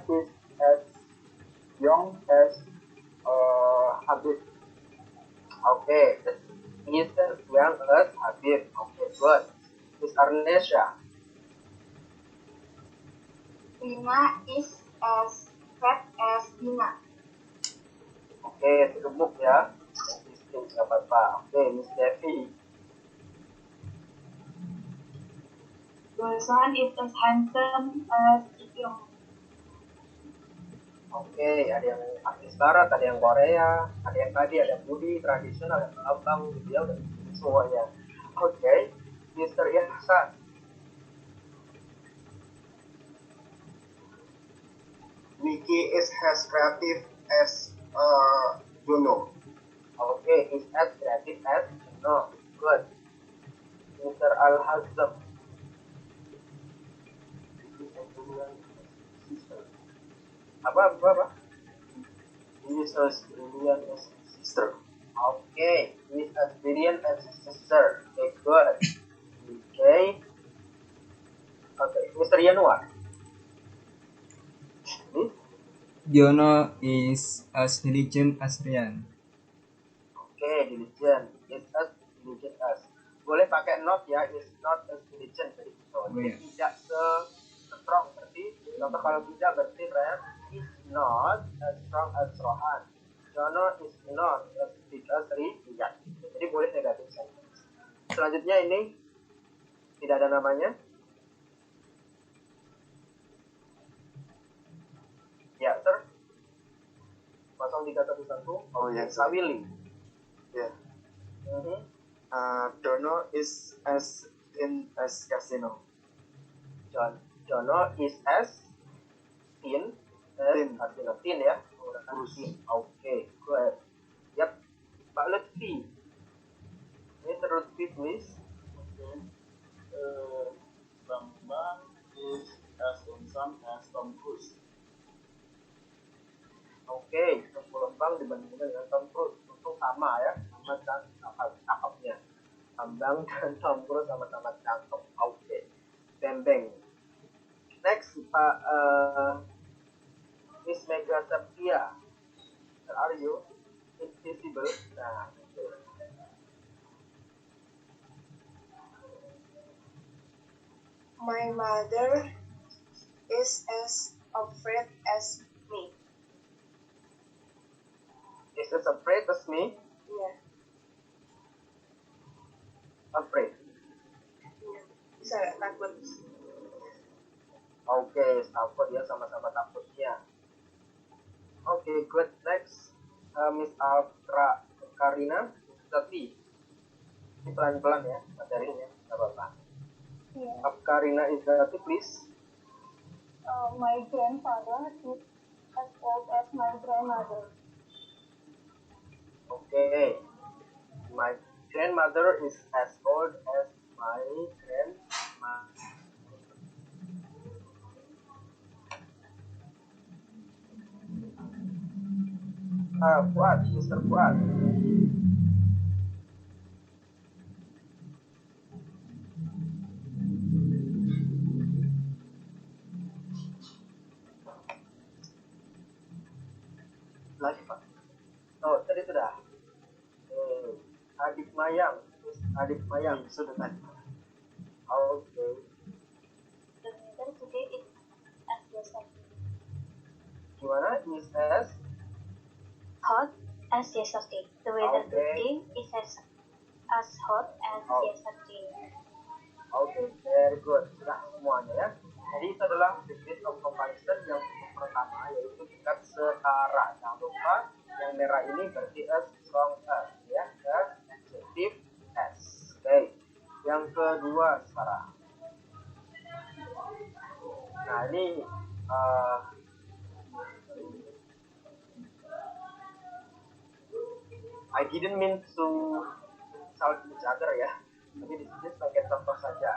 is as young as Habib. Oke, is as young as Habib. Oke, good. Miss Arnesha. Rina is as fat as Dina. Oke, gemuk ya. Distinct, nggak apa-apa. Oke, Miss Devi. The son is as handsome as Young. Oke, ada yang artis barat, ada yang Korea, ada yang tadi, ada yang Budi, tradisional, ada Abang, gitu ya, udah semuanya. Oke, Mr. Ihsan. Nicky is as creative as Jono. Oke, is as creative as no, good. Mr. Al-Hazam. Apa? He is as brilliant as his sister. Oke, is as brilliant as his sister. Okay, good. Okay. Oke, Mr. Yanuar. Jono is as diligent as Ryan. Oke, diligent. Is as diligent as. Boleh pakai not ya, is not as diligent. Jadi iya. tidak strong. Berarti contoh kalau tidak berarti Ryan is not as strong as Rohan. Jono is not as big as Rian. Jadi boleh negatif sentence. Selanjutnya ini tidak ada namanya. Ya, sir. 0311. Oh ya, Sawili. Yeah. Mhm. Dono is as thin as Casino. Jono is as thin as Thin. Casino. Thin ya. Kurus. Oke, good. Yap. Pak Lutfi. Mr. Lutfi, please. Bambang is as handsome as Tom Cruise. Oke, Bambang dibandingkan dengan Tom Cruise. Untung sama ya, sama cakepnya. Bambang dan Tom Cruise sama-sama cakep. Oke. Bembeng. Next, Pak Miss Mega Septia. Where are you? Invisible. Nah, itu. My mother is as afraid as me. Is as afraid as me? Yeah. Afraid. Bisa nggak takut? Oke, takut ya, sama-sama takutnya. Oke, good. Next, Miss Altra Karina. Tapi ini pelan-pelan ya, materinya, nggak apa-apa. Yeah. Karina is that please. My grandfather is as old as my grandmother. Okay. My grandmother is as old as my grandma. Fuad, Mr. Fuad. Lagi Pak. Oh, tadi sudah. Adik Mayang. Adik Mayang. Sudah tadi. Oke. The weather today is as yesterday. Gimana? Is as? Hot as yesterday. The weather Okay. today is as hot as Oh. yesterday. Oke, very good. Sudah semuanya ya. Jadi itu adalah degree of comparison yang pertama, yaitu tingkat setara. Jangan lupa yang merah ini berarti as strong as, ya, as adjective as. Oke. Yang kedua sekarang. Nah ini I didn't mean to insult each other ya, tapi di sini sebagai contoh saja.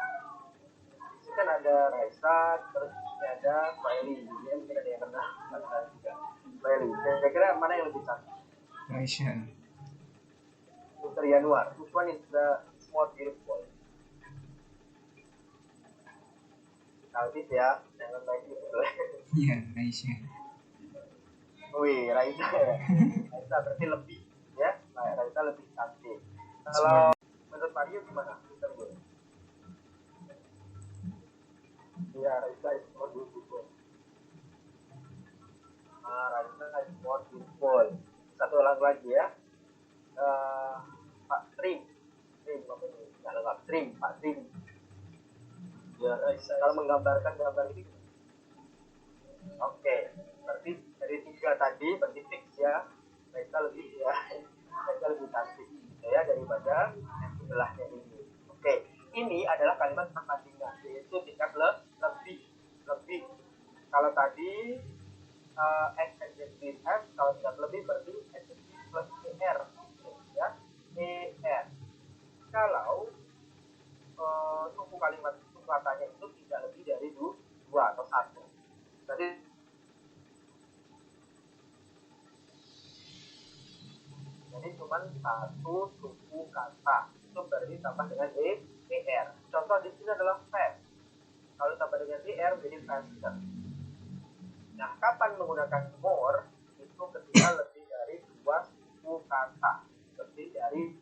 Di sini kan ada Raisa, terus ini ada Bailey, dia mungkin ada yang kenal, ada juga Bailey. Kira-kira mana yang lebih cantik? Aisyah. Mr. Yanuar, which one is the more beautiful? Cantik ya, jangan baik gitu. Iya, Aisyah. Wih, Raisa ya. Raisa berarti lebih ya. Raisa lebih cantik. Kalau menurut Mario gimana? Mr. Gue. Iya, Raisa is more beautiful. Raisa is more beautiful. Satu ulang lagi ya. Pak Trim. Trim apa ini? Nggak lengkap. Trim, Pak Trim. Ya, kalau menggambarkan gambar ini, oke, berarti dari 3 tadi berarti fix ya, mereka lebih ya, mereka lebih cantik gitu ya daripada yang sebelahnya ini. Oke, ini adalah kalimat perbandingan, yaitu tingkat lebih lebih. Kalau tadi adjective have, kalau tingkat lebih berarti adjective plus er ya, er. Kalau suku kalimat suku katanya itu tidak lebih dari 2 atau 1. Jadi cuma 1 suku kata itu berarti tambah dengan er. Contoh di sini adalah fast. Kalau tambah dengan er menjadi faster. Nah, kapan menggunakan more? Itu ketika lebih dari 2 suku kata. Lebih dari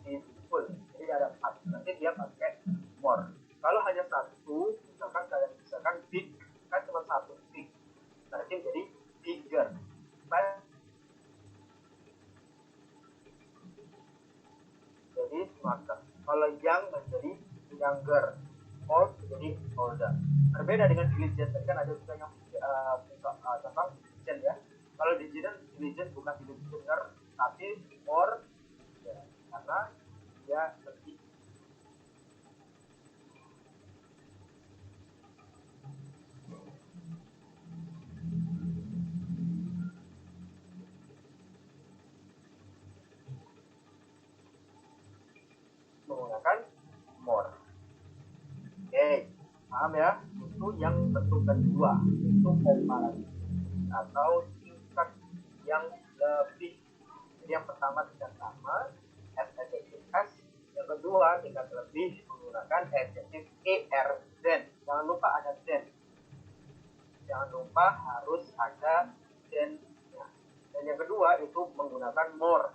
beautiful. Jadi ada 4. Nanti dia pakai more. Kalau hanya 1, misalkan big, kan cuma 1 big. Berarti jadi bigger. Jadi smarter. Kalau young menjadi younger. Old menjadi older. Berbeda dengan diligent. Tadi kan ada juga yang contoh diligent ya. Kalau diligent bukan diligenter, tapi more ya, karena dia lebih menggunakan more. Oke, paham ya? Itu yang bentuk kedua, itu komparatif atau tingkat yang lebih. Jadi yang pertama tingkat sama, as adjective as. Yang kedua tingkat lebih menggunakan adjective er, then. Jangan lupa ada then. Jangan lupa harus ada then. Dan yang kedua itu menggunakan more.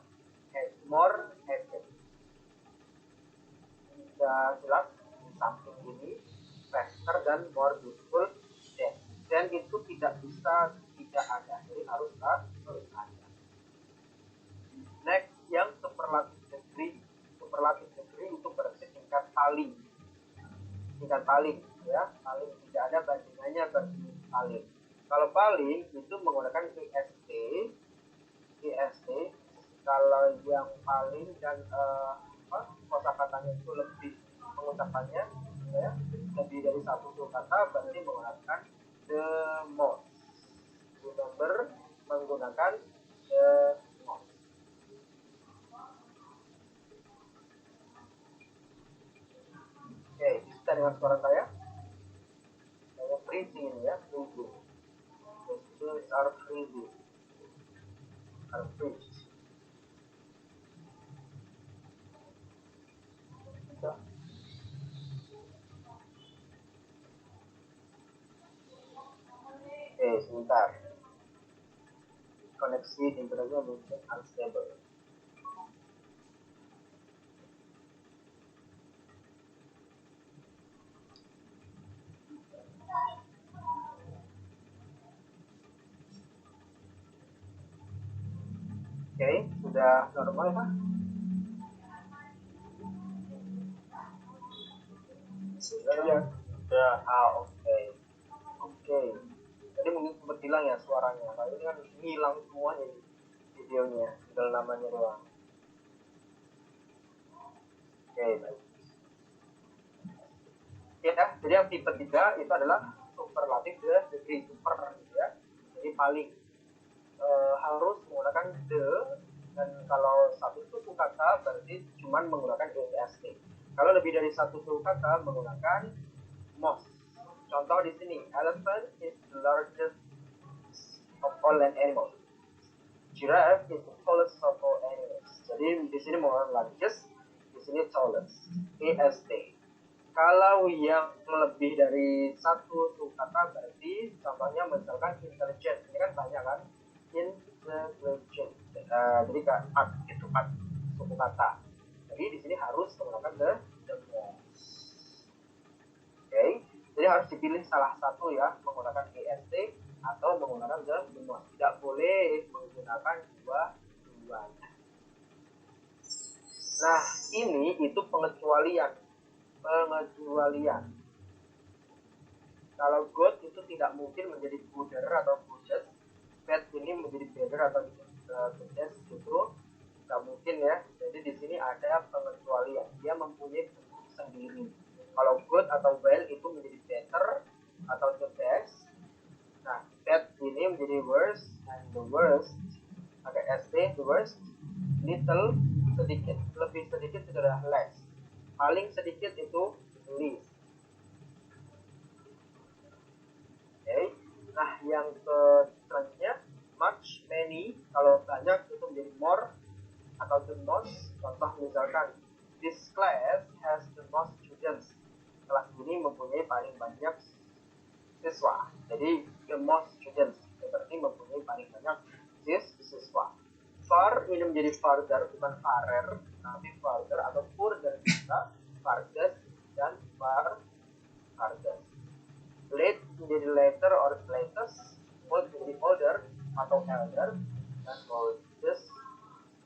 More adjective. Sudah jelas di samping ini faster dan more beautiful dan itu tidak bisa tidak ada, jadi harus ada. Next, yang superlative degree itu berarti tingkat paling ya, paling tidak ada bandingannya, berarti paling. Kalau paling itu menggunakan est. Kalau yang paling dan kosakatanya itu lebih pengucapannya ya, lebih dari 1 suku kata berarti menggunakan the most. Remember, menggunakan the most. Oke, bisa dengan suara saya freezing ini ya, freezing. The students are freezing, are freezed. Sebentar. Koneksi internetnya mungkin unstable. Oke, sudah normal kah? Sudah ya. Sudah. Oke. Tadi mungkin sempat hilang ya suaranya. Nah, ini kan hilang semuanya videonya, tinggal namanya doang. Oke, baik. Ya, jadi yang tipe 3 itu adalah superlative degree, super ya. Jadi paling harus menggunakan the, dan kalau satu suku kata berarti cuma menggunakan est. Kalau lebih dari 1 suku kata menggunakan most. Contoh di sini, elephant is the largest of all land animals. Giraffe is the tallest of all animals. Jadi di sini menggunakan largest, di sini tallest, est. Kalau yang lebih dari 1 suku kata berarti contohnya misalkan intelligent. Ini kan banyak kan? Intelligent. Jadi itu kan suku kata. Jadi di sini harus menggunakan the most. Oke. Jadi harus dipilih salah satu ya, menggunakan est atau menggunakan the most. Tidak boleh menggunakan dua-duanya. Nah, ini itu pengecualian. Kalau good itu tidak mungkin menjadi gooder atau goodest. Bad ini menjadi better atau goodest, justru tidak mungkin ya. Jadi di sini ada pengecualian. Dia mempunyai bentuk sendiri. Kalau good atau well itu menjadi better atau the best. Nah, bad ini menjadi worst, and the worst pakai st, the worst, little sedikit, lebih sedikit itu adalah less, paling sedikit itu least. Okay. Nah, yang selanjutnya much, many, kalau banyak itu menjadi more atau the most. Contoh misalkan this class has the most students. Kelas ini mempunyai paling banyak siswa. Jadi the most students berarti mempunyai paling banyak siswa. Far ini menjadi farther, bukan farer, tapi farther atau further bisa, farthest dan farthest. Late menjadi later or latest, old menjadi older atau elder, dan oldest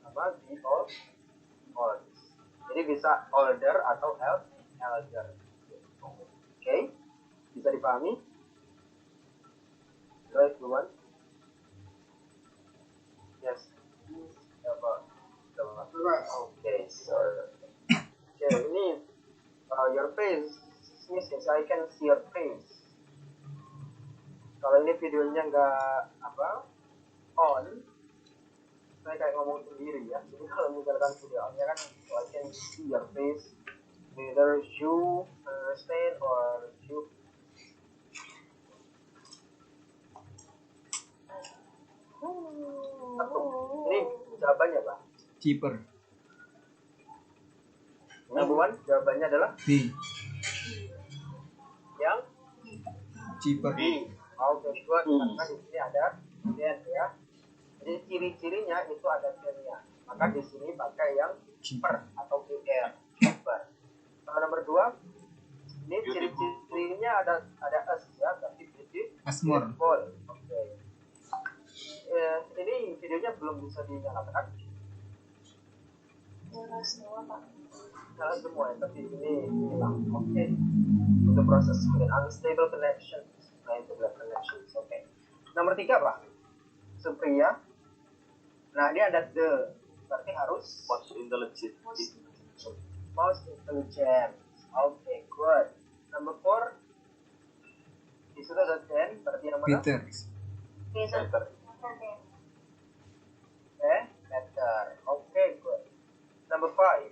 sama the oldest. Jadi bisa older atau elder. Oke, bisa dipahami? Hello everyone. Yes. Okay, sir. Okay, ini your face missing, so I can see your face. Kalau ini videonya nggak on, saya kayak ngomong sendiri ya. Jadi kalau misalkan videonya kan, so I can see your face, whether you understand or you. Ini jawabannya Pak. Cheaper. Number one, jawabannya adalah B. yang Cheaper. B. Oke, good. Karena di sini ada dan ya. Jadi ciri-cirinya itu ada dan-nya. Maka di sini pakai yang cheaper atau er, cheaper. Kalau nomor dua, ini ciri-cirinya ada s ya, berarti beautiful. Oke. Ini videonya belum bisa dinyalakan. Nyala semua ya, tapi ini hilang. Oke. Untuk proses kemudian unstable connections, Oke. Nomor 3 Pak. Supriya. Nah, ini ada the, berarti harus most intelligent. Oke, good. Number 4. Di situ ada 10, berarti yang mana? Peter. Better. Better. Oke, good. Number 5.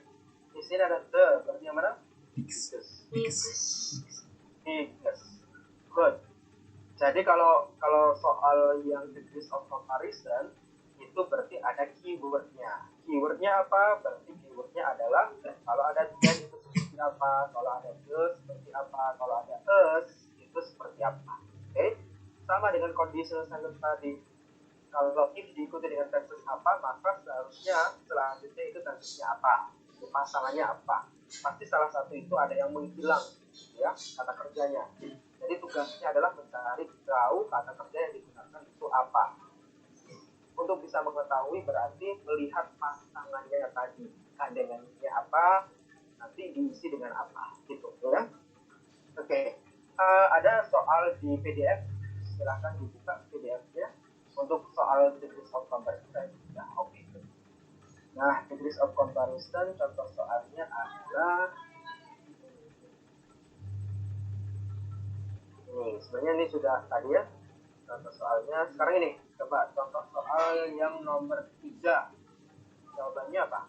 Di sini ada the, berarti yang mana? Biggest. Good. Jadi kalau soal yang degrees of comparison itu berarti ada keywordnya. Keywordnya apa? Berarti keywordnya adalah kalau ada then itu seperti apa, kalau ada the seperti apa, kalau ada us itu seperti apa. Oke? Sama dengan conditional sentence tadi. Kalau if diikuti dengan tenses apa, maka seharusnya selanjutnya itu tensesnya apa, itu pasangannya apa. Pasti salah satu itu ada yang menghilang, ya, kata kerjanya. Jadi tugasnya adalah mencari tahu kata kerja yang digunakan itu apa. Untuk bisa mengetahui berarti melihat pasangannya tadi, gandengannya apa, nanti diisi dengan apa, gitu ya. Oke. Ada soal di PDF, silahkan dibuka PDF-nya untuk soal degrees of comparison. Ya, oke. Nah, degrees of comparison contoh soalnya adalah ini. Sebenarnya ini sudah tadi ya contoh soalnya. Sekarang ini coba contoh soal yang nomor 3. Jawabannya apa?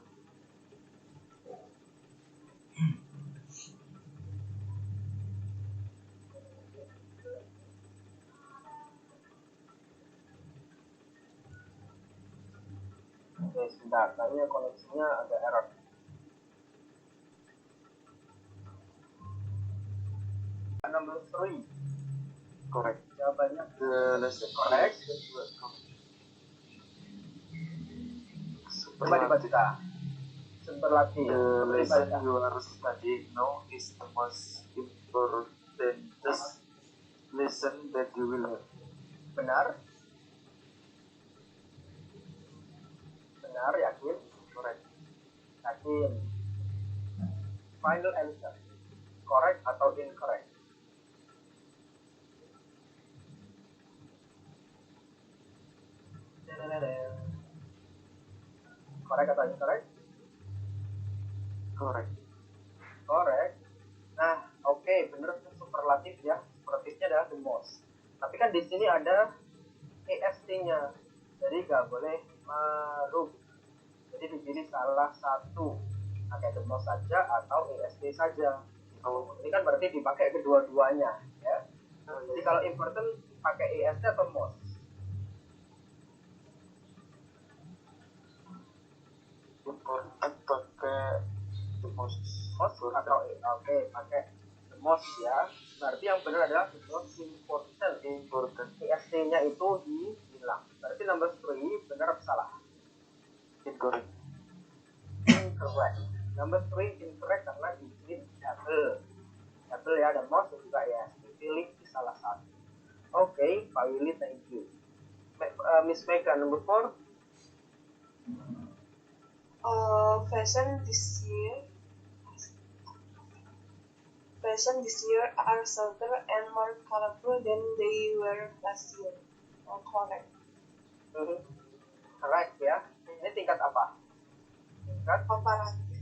Oke, sebentar. Kayaknya koneksinya agak error. Number 3. Correct. Jawabannya correct. Coba dibaca. Sebentar lagi. The lesson you are studying now is the most important lesson that you will have. Benar? Benar, yakin? Correct. Yakin. Final answer. Correct atau incorrect? Correct atau incorrect? Correct. Correct. Nah, oke, bener superlatif ya. Superlatifnya adalah the most. Tapi kan di sini ada EST-nya. Jadi nggak boleh maruk. Jadi dipilih salah satu. Pakai the most saja atau EST saja. Oh, Ini kan berarti dipakai kedua-duanya, ya. Jadi kalau important pakai EST atau most? important pakai the most. Most atau oke, pakai the most ya. Berarti yang benar adalah the most important. Important. EST-nya itu hilang. Berarti number 3 benar atau salah? Incorrect. Incorrect. Number 3 incorrect karena di sini double. Double ya, dan most juga ya. Pilih di salah satu. Oke, Pak Willy, thank you. Miss Mega, number 4. Fashion this year are softer and more colorful than they were last year. Oh, correct. Correct ya. Ini tingkat apa? Tingkat komparatif.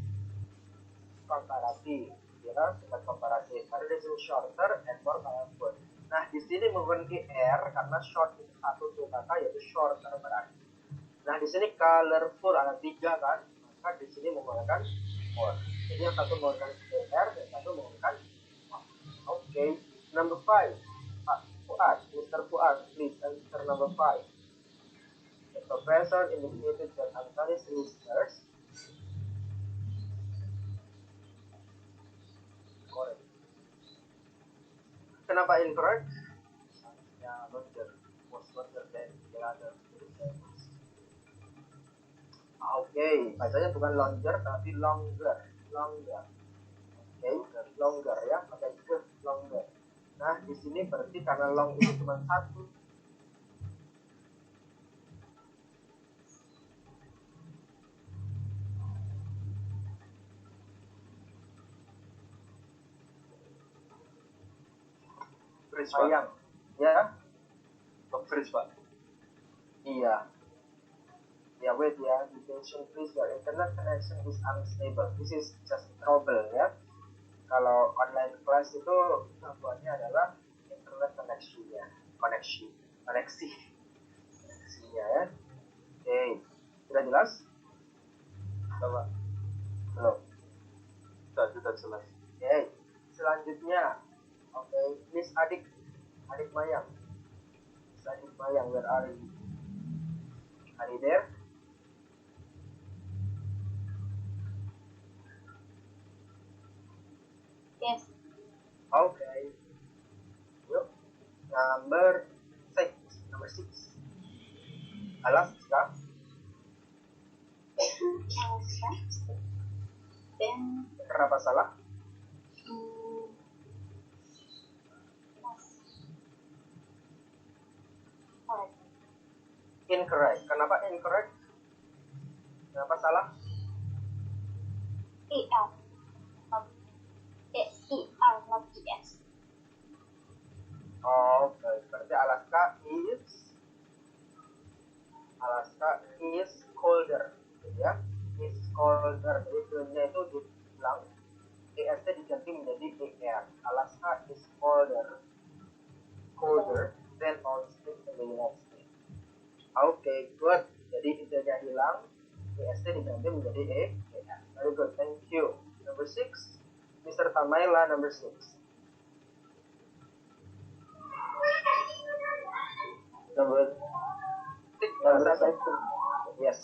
Ya, tingkat komparatif. Karena this is shorter and more colorful. Nah, di sini menggunakan R karena short itu satu tuh kata yaitu shorter berarti. Nah, di sini colorful ada 3 kan? Maka di sini menggunakan more. Jadi yang satu menggunakan R dan satu menggunakan more. Oke, number 5. Pak Fuad, Mr. Fuad, please answer number 5. The professor indicated that Anthony's listeners correct. Kenapa incorrect? Ya, longer, was longer than the other. Oke, bacanya bukan longer tapi longer. Oke, longer ya, pakai ke longer. Nah, di sini berarti karena long itu cuma satu. Sayang, ya? Freeze, Pak. Iya. Ya, wait ya. Detention please, your internet connection is unstable. This is just trouble ya. Kalau online class itu gangguannya adalah internet koneksinya. Koneksinya ya. Oke, sudah jelas? Coba. Belum. Sudah jelas. Oke, selanjutnya. Oke, Miss Adik Mayang. Miss Adik Mayang, where are you? Are you there? Yes. Okay. Yuk. Number 6. Alaska. Then Kenapa salah? Incorrect. Kenapa incorrect? Kenapa salah? ER. ER, not ES. Oke, berarti Alaska is colder, ya. Is colder. Jadi filmnya itu dibilang EST diganti menjadi ER. Alaska is colder than all states in the United States. Oke, good. Jadi intinya hilang, EST diganti menjadi ER. Very good, thank you. Number 6, Mr. Tamaila, number 6. Number 6. Yes.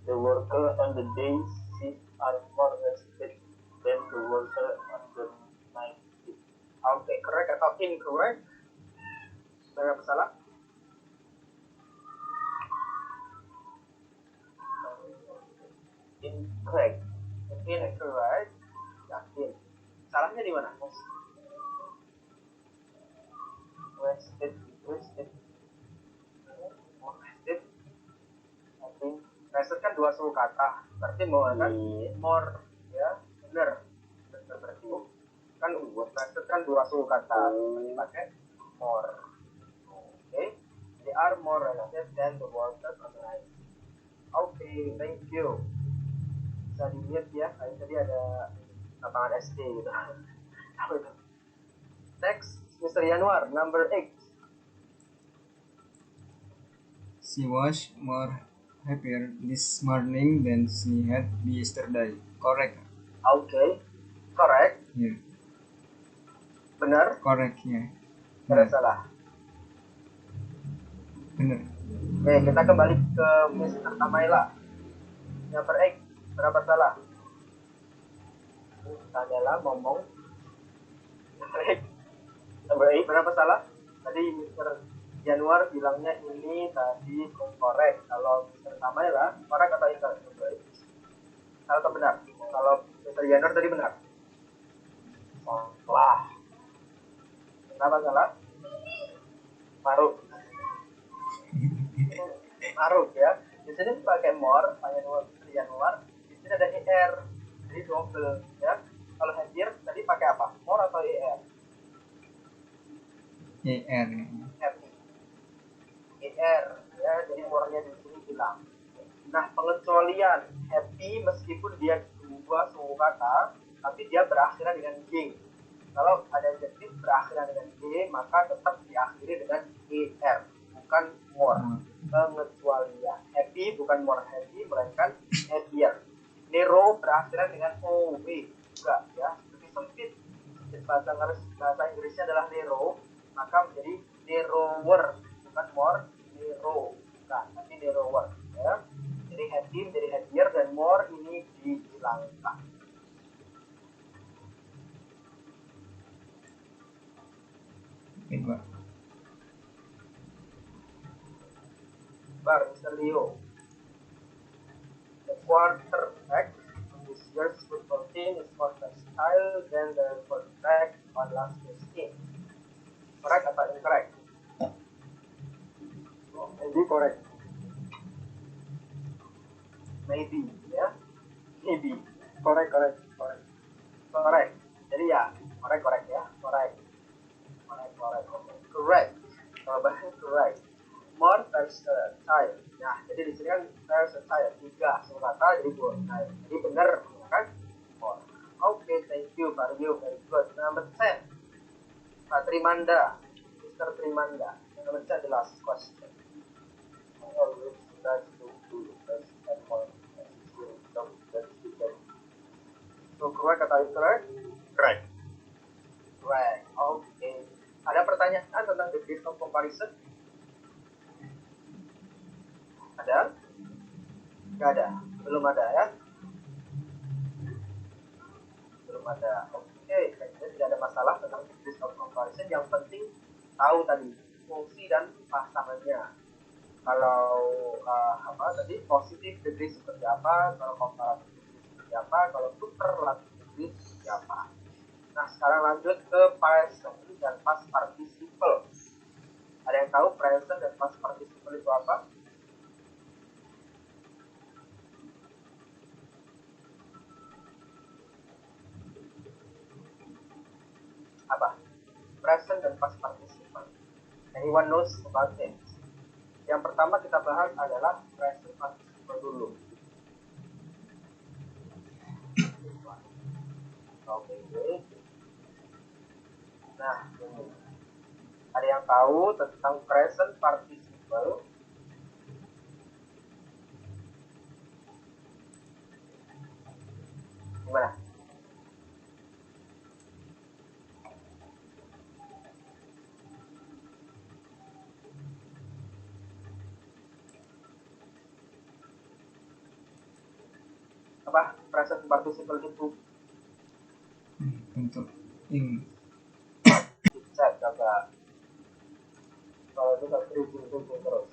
The worker on the day shift are more rested than the worker on the night shift. Oke, correct atau incorrect? Benar apa salah? Incorrect. Incorrect. Yakin. Salahnya di mana? Wasted. Present kan dua suku kata, berarti more kan? More, ya, bener berarti kan present kan dua suku kata, berarti pakai more. Okay, they are more related than the workers on the right. Okay, thank you. Bisa di-mute ya, tadi ada lapangan SD gitu. Apa itu? Next, Mr. Januar, number 8. She was more happier this morning than she had yesterday. Correct. Okay, correct. Yeah. Benar? Correct. Yeah. Tidak salah. Benar. Oke, kita kembali ke Mr. Tamaila. Number 8, berapa salah? Tanyalah, ngomong. Number 8, berapa salah? Tadi Mr. Januar bilangnya ini tadi correct. Kalau Mr. Tamaila, correct atau incorrect? Salah atau benar? Kalau Mr. Januar tadi benar? Salah. Kenapa salah? Maruk. Maruk ya. Di sini pakai more, Mr. Januar. Di sini ada er, jadi double ya. Kalau hadir tadi pakai apa? More atau er? ER. Er ya, jadi more-nya di sini hilang. Nah, pengecualian happy meskipun dia dua suku kata, tapi dia berakhiran dengan G. Kalau ada adjektif berakhiran dengan G, maka tetap diakhiri dengan er, bukan more. Pengecualian happy bukan more happy, melainkan happier. Nero berakhiran dengan ow juga ya, lebih sempit. Bahasa Inggrisnya adalah Nero, maka menjadi narrower, bukan more, Nero, bukan, tapi narrower ya. Jadi happy menjadi happier dan more ini dihilangkan. Pak. Bar, Mr. Leo. The quarterback on this year's football team is more versatile than the quarterback on last year's team. Correct atau incorrect? Maybe correct. Maybe, ya. Maybe. Correct. Jadi ya, correct ya. Correct. Correct. Jawabannya correct. More versatile. Nah, jadi di sini kan versatile 3 suku kata jadi versatile. Jadi benar kan? More. Okay, thank you, Pak Rio. Very good. Number 10. Pak Trimanda. Mr. Trimanda. Number 10, the last question. I always like to do best and more. So, correct atau incorrect? Correct. Correct. Okay. Ada pertanyaan tentang degrees of comparison? Ada? Nggak ada? Belum ada ya? Belum ada. Oke, kayaknya tidak ada masalah tentang degrees of comparison. Yang penting tahu tadi fungsi dan pasangannya. Kalau tadi positif degree seperti apa, kalau komparatif degree seperti apa, kalau superlatif degree seperti apa. Nah, sekarang lanjut ke present dan past participle. Ada yang tahu present dan past participle itu apa? Apa? Present dan past participle. Anyone knows about it? Yang pertama kita bahas adalah present participle dulu. Oke. Nah, ini. Ada yang tahu tentang present participle? Gimana? Apa present participle itu? Untuk ini. Cek coba. Kalau itu tak terus.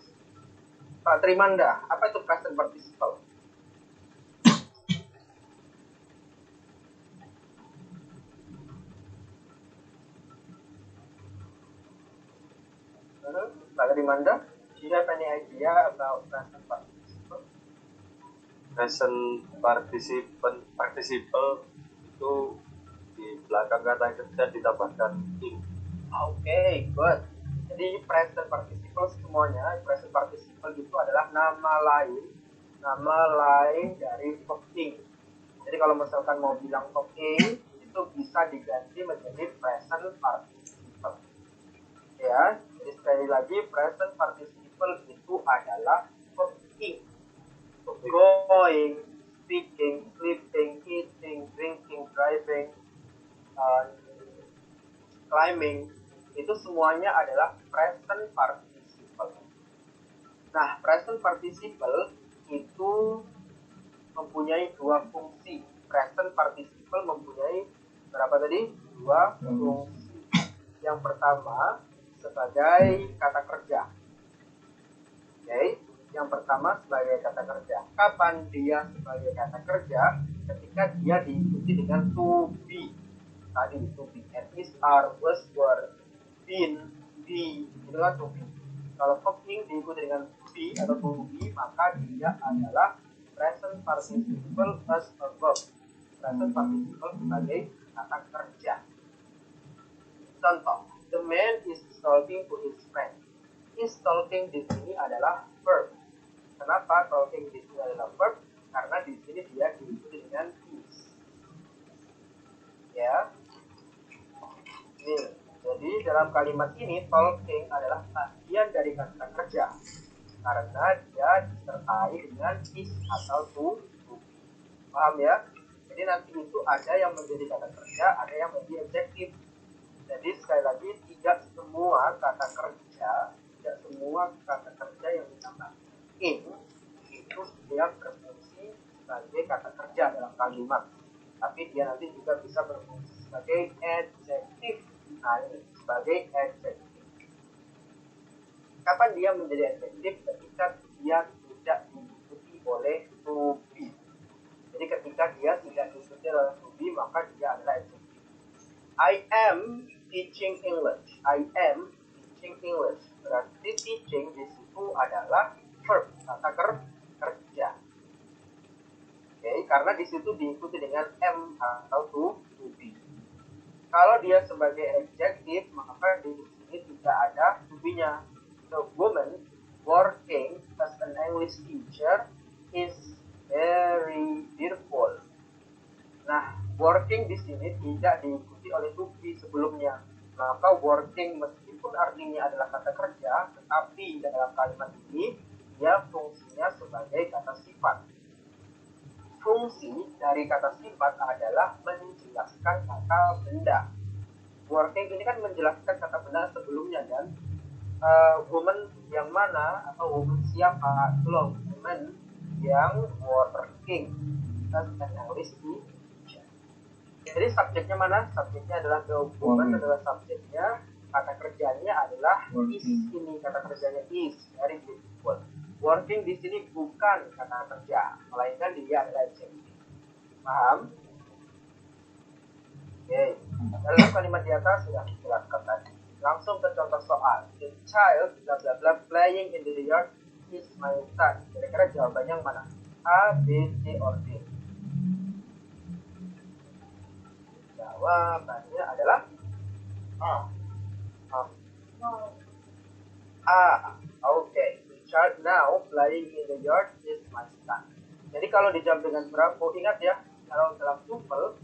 Pak Trimanda, apa itu present participle? Pak Trimanda, do you have any idea about present participle? present participle itu di belakang kata kerja ditambahkan ing. Oke, good. Jadi present participle semuanya, present participle itu adalah nama lain dari verb ing. Jadi kalau misalkan mau bilang verb ing itu bisa diganti menjadi present participle. Ya, jadi sekali lagi present participle itu adalah verb ing. Going, speaking, sleeping, eating, drinking, driving, climbing, itu semuanya adalah present participle. Nah, present participle itu mempunyai dua fungsi. Present participle mempunyai berapa tadi? Dua fungsi. Yang pertama sebagai kata kerja. Oke, yang pertama sebagai kata kerja. Kapan dia sebagai kata kerja? Ketika dia diikuti dengan to be. Tadi to be, and is, are, was, were, been, be, itu kan to be. Kalau verb ing diikuti dengan be atau to be, maka dia adalah present participle as a verb. Present participle sebagai kata kerja. Contoh, the man is talking to his friend. Is talking di sini adalah verb. Kenapa talking di sini adalah verb? Karena di sini dia diikuti dengan is. Ya. Nih, jadi dalam kalimat ini talking adalah bagian dari kata kerja karena dia disertai dengan is atau to. Paham ya? Jadi nanti itu ada yang menjadi kata kerja, ada yang menjadi adjektif. Jadi sekali lagi tidak semua kata kerja yang ditambah in itu dia berfungsi sebagai kata kerja dalam kalimat, tapi dia nanti juga bisa berfungsi sebagai adjektif. Nah, ini sebagai adjektif. Kapan dia menjadi adjektif? Ketika dia tidak diikuti oleh to be. Jadi ketika dia tidak diikuti oleh to be, maka dia adalah adjektif. I am teaching English. I am teaching English. Berarti teaching di situ adalah verb, kata kerja. Oke, karena di situ diikuti dengan am atau to be. Kalau dia sebagai adjektif, maka di sini tidak ada to be-nya. The woman working as an English teacher is very beautiful. Nah, working di sini tidak diikuti oleh to be sebelumnya. Maka working meskipun artinya adalah kata kerja, tetapi dalam kalimat ini dia fungsinya sebagai kata sifat. Fungsi dari kata sifat adalah menjelaskan kata benda. Working ini kan menjelaskan kata benda sebelumnya, dan woman yang mana atau woman siapa? Belum, woman yang working as an English teacher. Jadi subjeknya mana? Subjeknya adalah the woman adalah subjeknya. Kata kerjanya adalah is. Ini kata kerjanya is, very beautiful. Working di sini bukan kata kerja, melainkan dia adalah adjektif. Paham? Oke. Dalam kalimat di atas sudah dijelaskan tadi. Langsung ke contoh soal. The child bla bla bla playing in the yard is my son. Kira-kira jawabannya yang mana? A, B, C, or D? Jawabannya adalah A. Okay. The child now playing in the yard is my son. Jadi kalau dijawab dengan berapa? Ingat ya, kalau dalam tuple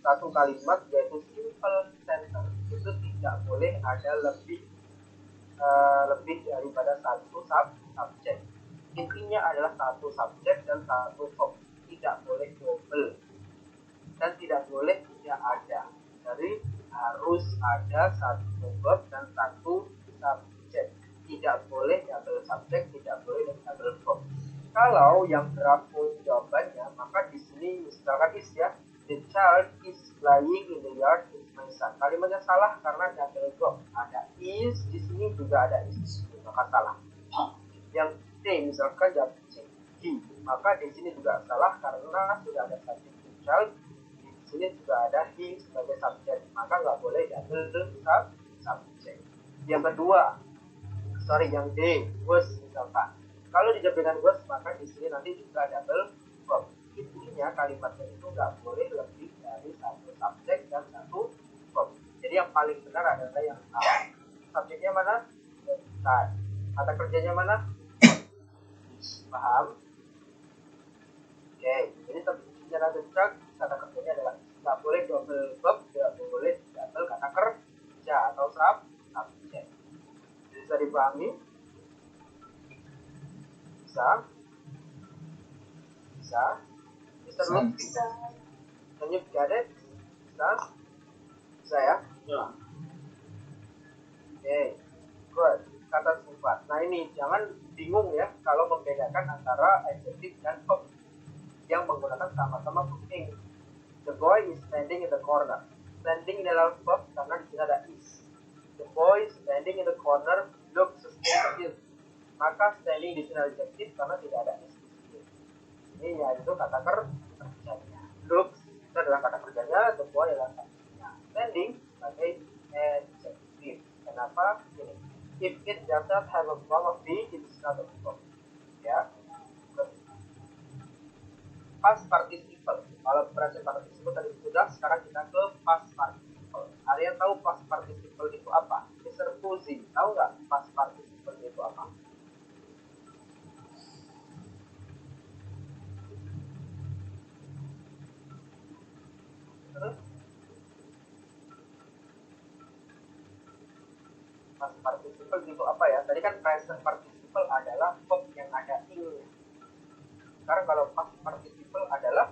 satu kalimat yaitu simple sentence itu tidak boleh ada lebih daripada satu subjek. Intinya adalah satu subjek dan satu verb, tidak boleh double dan tidak boleh tidak ada. Jadi harus ada satu verb dan satu subjek. Tidak boleh double subjek, tidak boleh double verb. Kalau yang berapa jawabannya, maka di sini misalkan is ya, the child is playing in the yard is my son. Kalimatnya salah karena double verb. Ada is, di sini juga ada is, maka salah. Yang C misalkan jawab C, he, maka di sini juga salah karena sudah ada subjek the child. Di sini juga ada he sebagai subjek, maka nggak boleh double subjek. Yang kedua, yang D, was misalkan. Kalau dijawab dengan was, maka di sini nanti juga double verb. Intinya kalimatnya itu nggak boleh lebih dari satu subjek dan satu verb. Jadi yang paling benar adalah yang A. Subjeknya mana? Nah, kata kerjanya mana? Paham? Oke, jadi secara desak kata kerjanya adalah nggak boleh double verb, nggak boleh double kata kerja atau subjek. Bisa dipahami? Bisa dulu. Can you get it? Bisa ya? Ya. Oke, good. Kata sifat. Nah ini jangan bingung ya kalau membedakan antara adjective dan verb yang menggunakan sama-sama penting. The boy is standing in the corner. Standing adalah verb karena di sini ada is. The boy standing in the corner looks still. Maka standing di sini adjective karena tidak ada is di sini. Ini yaitu kata kerjanya. Looks itu adalah kata kerjanya. The boy adalah subjeknya. Standing sebagai adjective. Kenapa? Ini. If it does not have a form of be, it is not a verb. Ya. Past participle. Kalau present participle tadi sudah, sekarang kita ke past participle. Ada yang tahu past participle itu apa? Mr. Fuzi, tahu nggak past participle itu apa? Past participle itu apa ya? Tadi kan present participle adalah verb yang ada ing. Sekarang kalau past participle adalah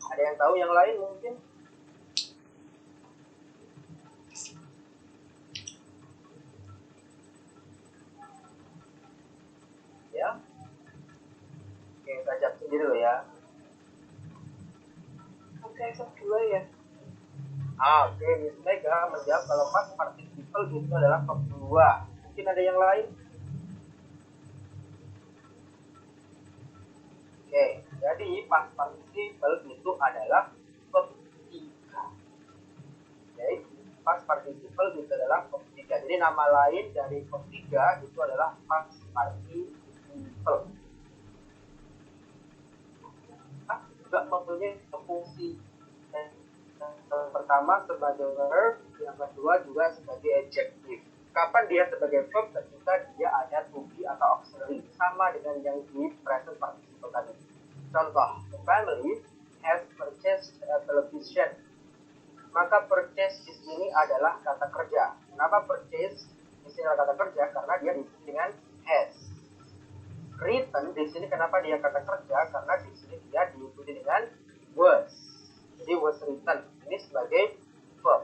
ada yang tahu yang lain mungkin? Ya. Oke, saya jawab sendiri loh ya. Oke, sub 2 ya. Oke, Miss Mega menjawab kalau past participle itu adalah verb 2. Mungkin ada yang lain? Oke, jadi past participle itu adalah verb 3. Oke, past participle itu adalah verb 3. Jadi nama lain dari verb 3 itu adalah past participle. Juga mempunyai fungsi. Yang pertama sebagai verb, yang kedua juga sebagai adjective. Kapan dia sebagai verb? Ketika dia ada to be atau auxiliary, sama dengan yang di present participle tadi. Contoh, the family has purchased a television. Maka purchase di sini adalah kata kerja. Kenapa purchase di sini adalah kata kerja? Karena dia diisi dengan has. Written di sini kenapa dia kata kerja? Karena di sini dia diikuti dengan was. Jadi was written ini sebagai verb.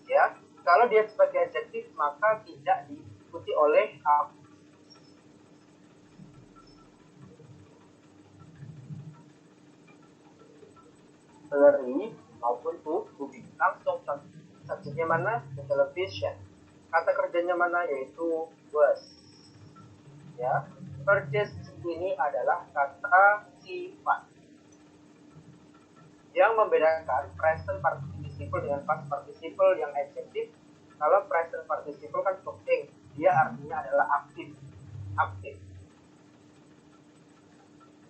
Ya, kalau dia sebagai adjective maka tidak diikuti oleh auxiliary maupun to be. Langsung subjeknya mana? The television. Kata kerjanya mana? Yaitu was. Ya, purchase ini adalah kata sifat. Yang membedakan present participle dengan past participle yang adjective. Kalau present participle kan penting, dia artinya adalah aktif.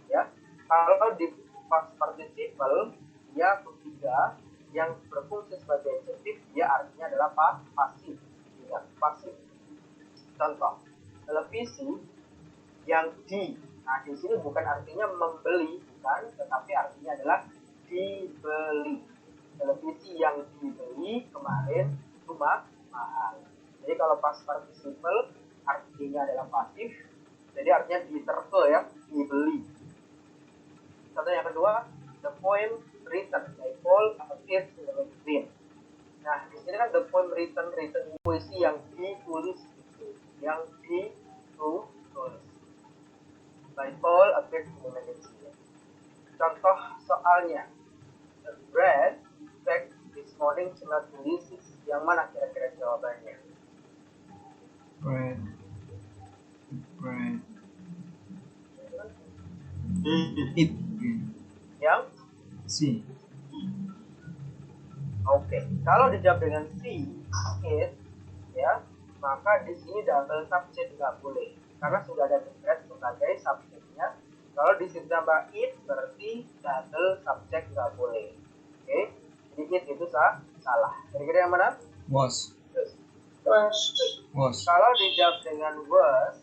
Ya, kalau di past participle dia ketiga yang berfungsi sebagai adjective, dia artinya adalah pasif. Ya, pasif. Contoh, televisi yang di. Nah, di sini bukan artinya membeli, bukan, tetapi artinya adalah dibeli. Televisi yang dibeli kemarin cuma mahal. Jadi kalau past participle artinya adalah pasif, jadi artinya diterke ya, dibeli. Contoh yang kedua, the poem written by Paul appears in the magazine. Nah, di sini kan the poem written puisi yang ditulis itu, yang ditulis by Paul appears in the magazine. Contoh soalnya, the bread baked this morning is not delicious. Yang mana kira-kira jawabannya? Bread. It. Yang C. oke. Kalau dijawab dengan C, it, ya, maka di sini double subject nggak boleh karena sudah ada the get sebagai subjeknya. Kalau di sini tambah it berarti double subject nggak boleh. Oke, jadi it itu salah. Kira-kira yang mana? Was. Kalau dijawab dengan was,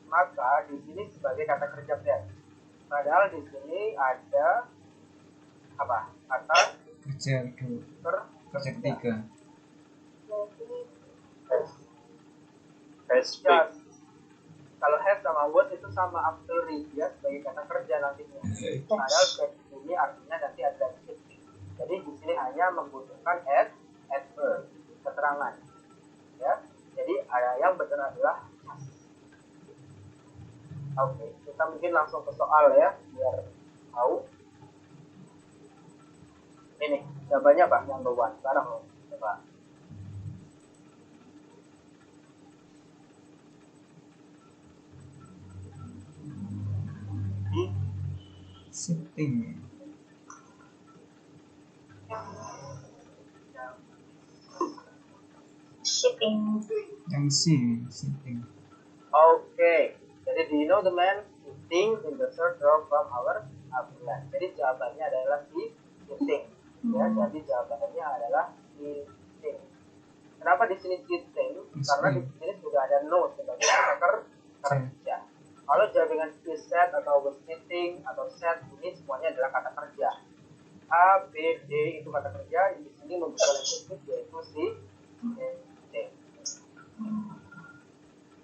maka di sini sebagai kata kerja verb. Padahal di sini ada apa? Kata Kerja ketiga. Has Ya, kalau have sama was itu sama auxiliary ya sebagai kata kerja nantinya. Padahal verb ini artinya nanti ada adjective. Jadi di sini hanya membutuhkan adverb, keterangan. Ya, jadi yang benar adalah has. Oke, kita mungkin langsung ke soal ya biar tahu. Ini jawabannya Pak yang number 1 sekarang loh. Coba. Sitting. Shipping. Yang C. Sitting. Oke, jadi do you know the man sitting in the third row from our ambulance? Jadi jawabannya adalah sitting. Ya, jadi jawabannya adalah sitting. Kenapa di sini sitting? Karena di sini sudah ada no sebagai kata kerja. Kalau jawab dengan is sat atau was sitting atau sat ini semuanya adalah kata kerja. A, B, D itu kata kerja. Di sini membutuhkan adjektif yaitu sitting.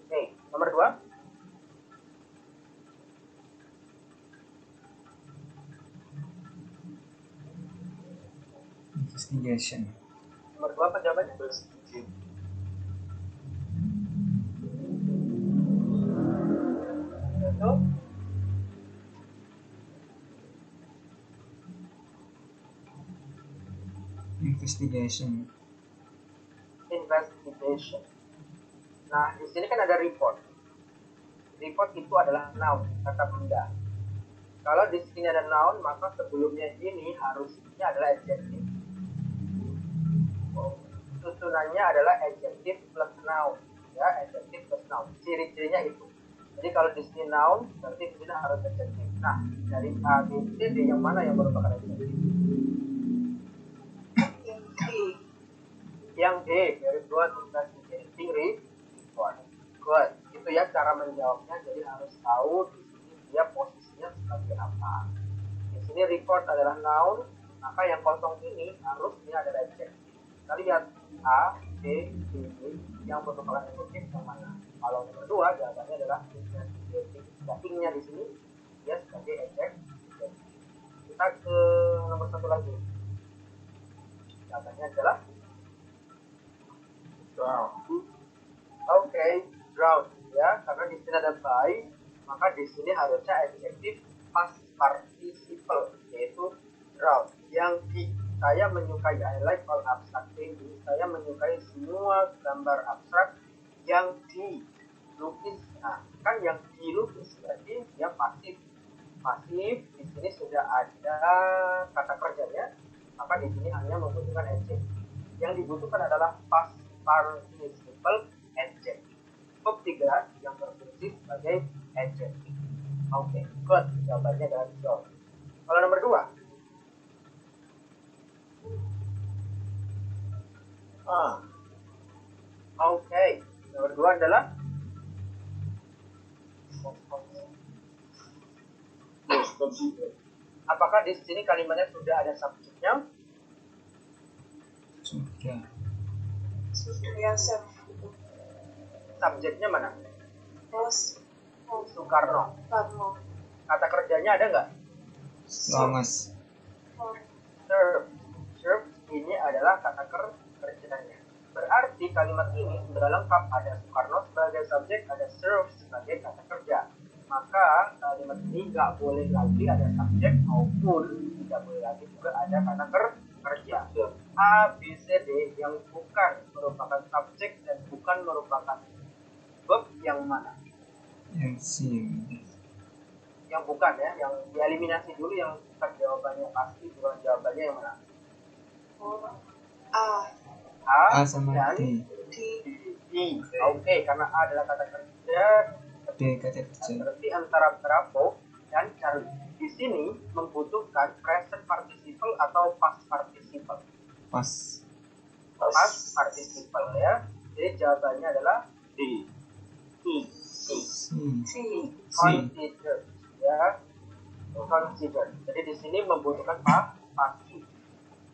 Oke, nomor 2. Investigation. Nomor 2 apa jawabannya? Itu Investigation. investigation. Nah, di sini kan ada report. Report itu adalah noun, kata benda. Kalau di sini ada noun, maka sebelumnya ini harusnya adalah adjective. Susunannya adalah adjective plus noun, ya, adjective plus noun. Ciri-cirinya itu. Jadi kalau di sini noun, berarti di sini harus adjective. Nah, dari A, B, C, D yang mana yang merupakan adjective? Yang D, very good, investigating report. Good. Itu ya cara menjawabnya. Jadi harus tahu di sini dia posisinya sebagai apa. Di sini report adalah noun, maka yang kosong ini harusnya ada adjective. Kita lihat A, B, C, D yang merupakan adjective yang mana? Kalau nomor 2 jawabannya adalah investigating. Ing-nya di sini dia sebagai adjective. Kita ke nomor 1 lagi. Jawabannya adalah drown. Oke, drown ya, karena di sini ada by, maka di sini harusnya adjective past participle yaitu drown. Yang D, saya menyukai, I like all abstract painting. Saya menyukai semua gambar abstrak. Yang D, lukis. Nah, kan yang D lukis berarti dia pasif. Pasif di sini sudah ada kata kerjanya, maka di sini hanya membutuhkan adjective. Yang dibutuhkan adalah past participle adjective. Verb 3 yang berfungsi sebagai adjective. Oke, good. Jawabannya adalah drown. Kalau nomor 2, oke, nomor 2 adalah apakah di sini kalimatnya sudah ada subjeknya? Sudah. Sudah self. Subjeknya mana? Was. Soekarno. Karno. Kata kerjanya ada nggak? Longas. Serve. Serve ini adalah kata kerjanya. Berarti kalimat ini sudah lengkap. Ada Soekarno sebagai subjek, ada serve sebagai kata kerja. Maka kalimat ini nggak boleh lagi ada subjek maupun tidak boleh lagi juga ada kata kerja. A, B, C, D yang bukan merupakan subjek dan bukan merupakan verb yang mana? Yang C. yang bukan ya, yang dieliminasi dulu, yang bukan jawabannya pasti, bukan jawabannya yang mana? A sama dan D. D. Oke, karena A adalah kata kerja, D kata kerja. berarti antara Bravo dan Charlie. Di sini membutuhkan present participle atau past participle. Pas. Past participle ya. Jadi jawabannya adalah D. Consider ya. Consider. Jadi di sini membutuhkan pasti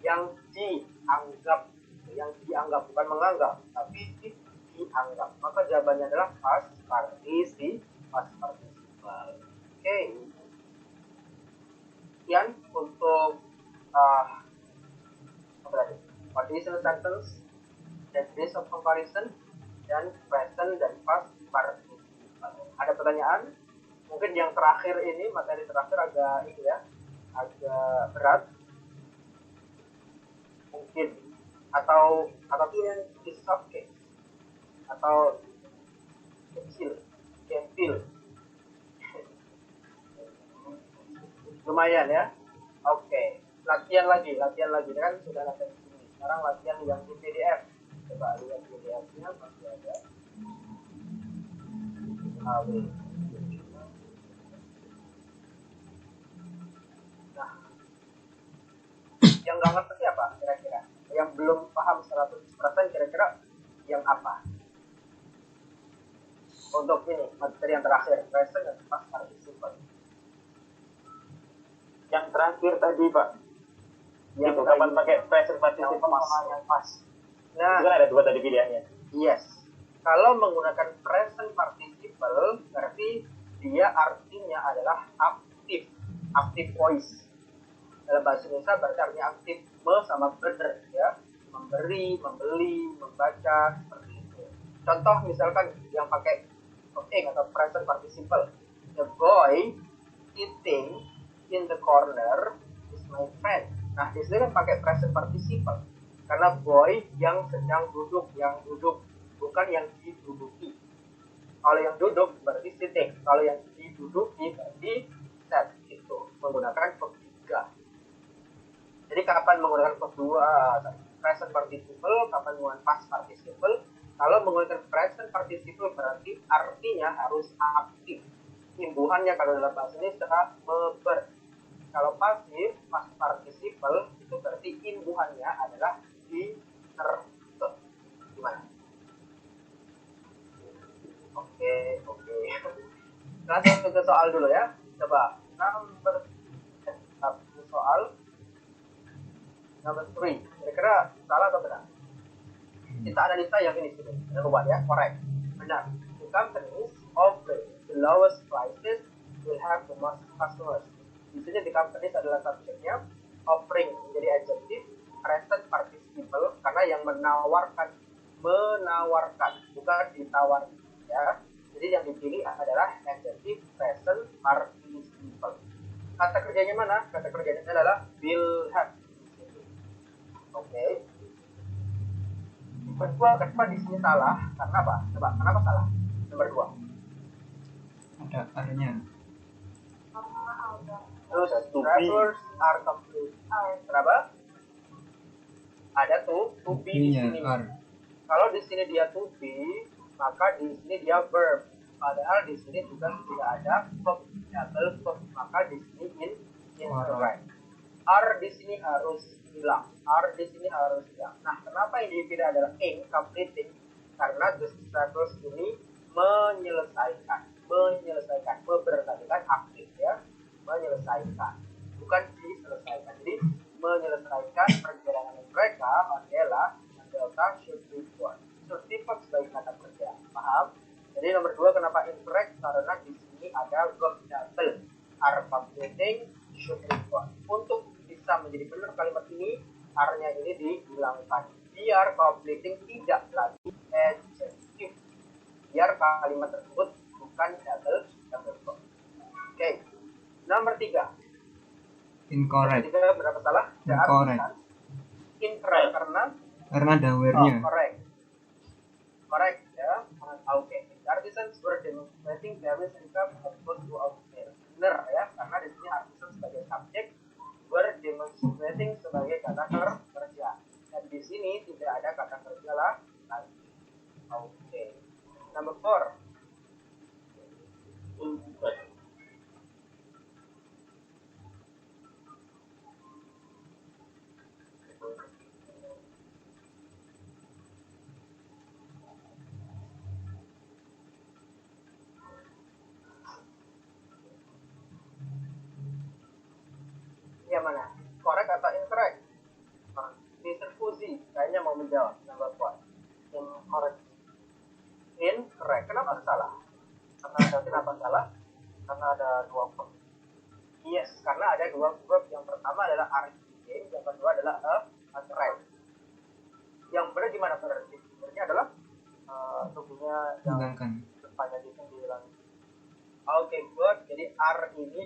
yang dianggap, bukan menganggap, tapi dianggap. Maka jawabannya adalah past participle. Oke. Sekian untuk conditional sentence, degree of comparison, dan present dan past participle. Ada pertanyaan? Mungkin yang terakhir ini, materi terakhir agak berat. Mungkin atau is okay. Atau kecil. Lumayan ya. Oke. Latihan lagi kan sudah latihan di sini. Sekarang latihan yang di PDF. Coba lihat PDF-nya masih ada. Nah, yang nggak ngerti apa kira-kira? Yang belum paham 100% kira-kira yang apa? Untuk ini materi yang terakhir, present dan past participle. Yang terakhir tadi Pak, Yang itu kapan pakai present participle sama yang past. Nah, itu kan ada dua tadi pilihannya. yes. Kalau menggunakan present participle, berarti dia artinya adalah active voice. Dalam bahasa Indonesia berarti artinya aktif, sama bener ya, memberi, membeli, membaca, seperti itu. Contoh misalkan yang pakai atau present participle, the boy sitting in the corner is my friend. Nah, di sini kan pakai present participle karena boy yang sedang duduk, bukan yang diduduki. Kalau yang duduk berarti sitting, kalau yang diduduki berarti sat. Itu menggunakan verb 3. Jadi kapan menggunakan verb 2 present participle, kapan menggunakan past participle? Kalau menggunakan present participle berarti artinya harus aktif. Imbuhannya kalau dalam bahasa ini secara member. Kalau pasif, past participle itu berarti imbuhannya adalah disertai. Gimana? Oke. Langsung ke soal dulu ya. Coba number 3. Kira-kira salah atau benar? Kita analisa yang ini sudah. Yang kedua ya, correct. Benar. The companies offering the lowest prices will have the most customers. Di sini the companies adalah subjeknya, offering menjadi adjective, present participle karena yang menawarkan, bukan ditawar ya. Jadi yang dipilih adalah adjective present participle. Kata kerjanya mana? Kata kerjanya adalah will have. Oke. Kedua di sini salah karena apa? Coba, kenapa salah? Nomor 2. Ada R-nya. Terus travelers are complete. Kenapa? Ada to be di sini. R. Kalau di sini dia to be, maka di sini dia verb. Padahal di sini juga tidak ada verb, double verb. Maka di sini incorrect. R di sini harus hilang. Nah, kenapa yang dipilih adalah completing? Karena the travelers ini menyelesaikan, berarti kan aktif ya, menyelesaikan, bukan diselesaikan. Jadi menyelesaikan perjalanan mereka adalah should report sebagai kata kerja. Paham? Jadi nomor 2 kenapa incorrect? Karena di sini ada verb double, are completing, should report. Untuk bisa menjadi benar kalimat ini, R-nya ini dihilangkan. Biar completing tidak lagi adjective. Biar kalimat tersebut bukan double verb. Oke. Nomor 3. Incorrect. Nomor 3 berapa salah? Incorrect. Incorrect karena ada where-nya. Correct ya. Oke. Artisans were demonstrating various income opposed to outfare. benar ya, karena di sini artisan sebagai subjek, were demonstrating sebagai kata kerja. Dan di sini tidak ada kata kerja lah lagi. Oke. Number 4. Yang mana? Correct atau incorrect? Mr. Fuzi kayaknya mau menjawab. Number 4. Incorrect. Incorrect. Kenapa salah? Kenapa salah? Karena ada dua verb. Yes, karena ada dua verb. Yang pertama adalah are eating, yang kedua adalah a threat. Yang benar gimana berarti? Berarti adalah Tubuhnya yang Hilangkan. depannya itu dihilangkan. oke, good. Jadi are ini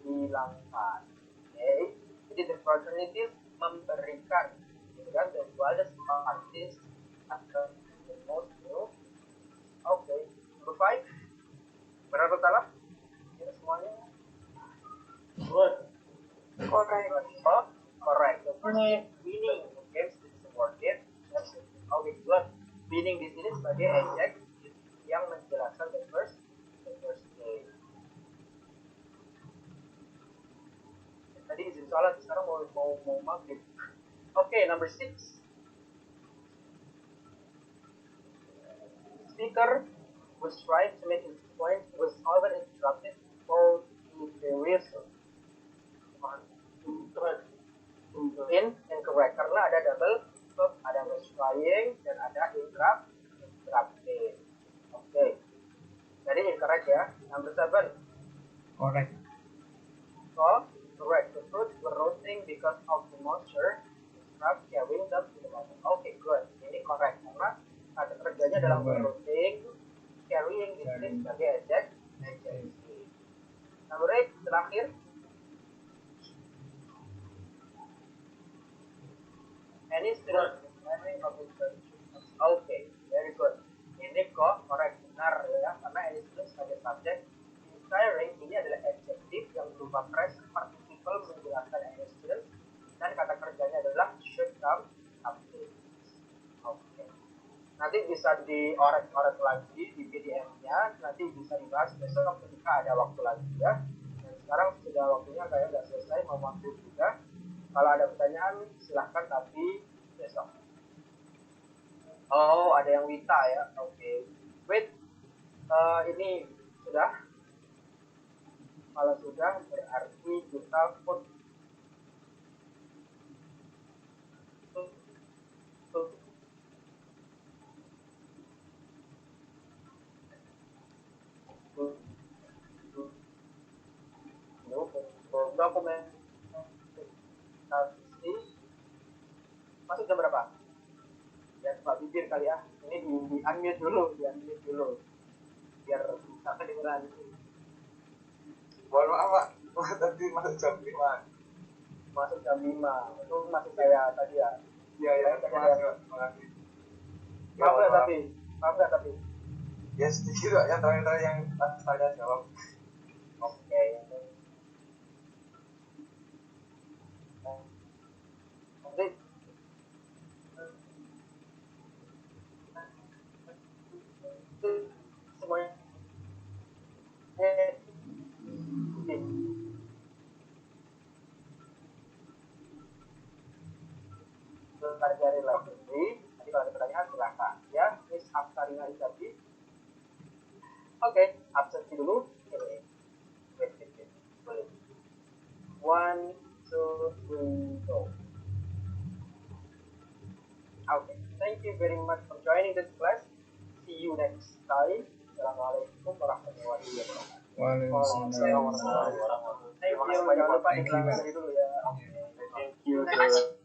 dihilangkan. Oke. Jadi the fraternity memberikan, gitu kan? The wildest artist after the most new. Oke. Number 5. Benar atau salah? Ini semuanya. Good. Correct. Oh, correct. The first meaning games is subordinate. Okay, good. Meaning di sini sebagai adjective yang menjelaskan the first name. Tadi izin sholat, sekarang mau maghrib. Oke, number 6. Speaker was trying to make his point, was however interrupted for the reason. Incorrect karena ada double verb, ada was trying dan ada interrupted. Oke. Jadi incorrect ya. Number 7. Correct. So, correct. The fruits were roasting because of the moisture. Crab carrying them to the bottom. Oke, good. Ini correct karena kata kerjanya adalah roasting, carrying di sini sebagai adjective. Number 8 terakhir. Any student memory of the church. Oke, very good. Ini kok correct, benar ya, karena any student sebagai subjek. Inspiring ini adalah adjective yang berupa present participle menjelaskan any student, dan kata kerjanya adalah should come something. Oke. Nanti bisa diorek-orek lagi di PDF-nya, nanti bisa dibahas besok ketika ada waktu lagi ya. Dan sekarang sudah waktunya kayak udah selesai, mau waktu juga. Kalau ada pertanyaan silahkan, tapi besok. Oh, ada yang Wita ya. Oke. Wait. Ini sudah. Kalau sudah berarti kita put. Dokumen masuk jam berapa? Ya, Pak Bibir kali ya. Ini di unmute dulu, biar bisa kedengeran. Mohon maaf, Pak. Tadi masuk jam 5. Masuk jam 5. Itu masuk saya tadi ya. Iya, terima kasih. Maaf nggak tapi. Ya sedikit Pak, yang terakhir yang tanya jawab. Oke. Nanti semuanya pelajari lagi. Nanti kalau ada pertanyaan silakan ya. Miss Aftarina Izabi. Oke, absensi dulu. Wait. Boleh. 1, 2, 3, go. Okay, thank you very much for joining this class. See you next time. Assalamualaikum warahmatullahi wabarakatuh. Waalaikumsalam. Thank you. Jangan lupa Thank you, dipelajari dulu ya. Thank you. Terima kasih.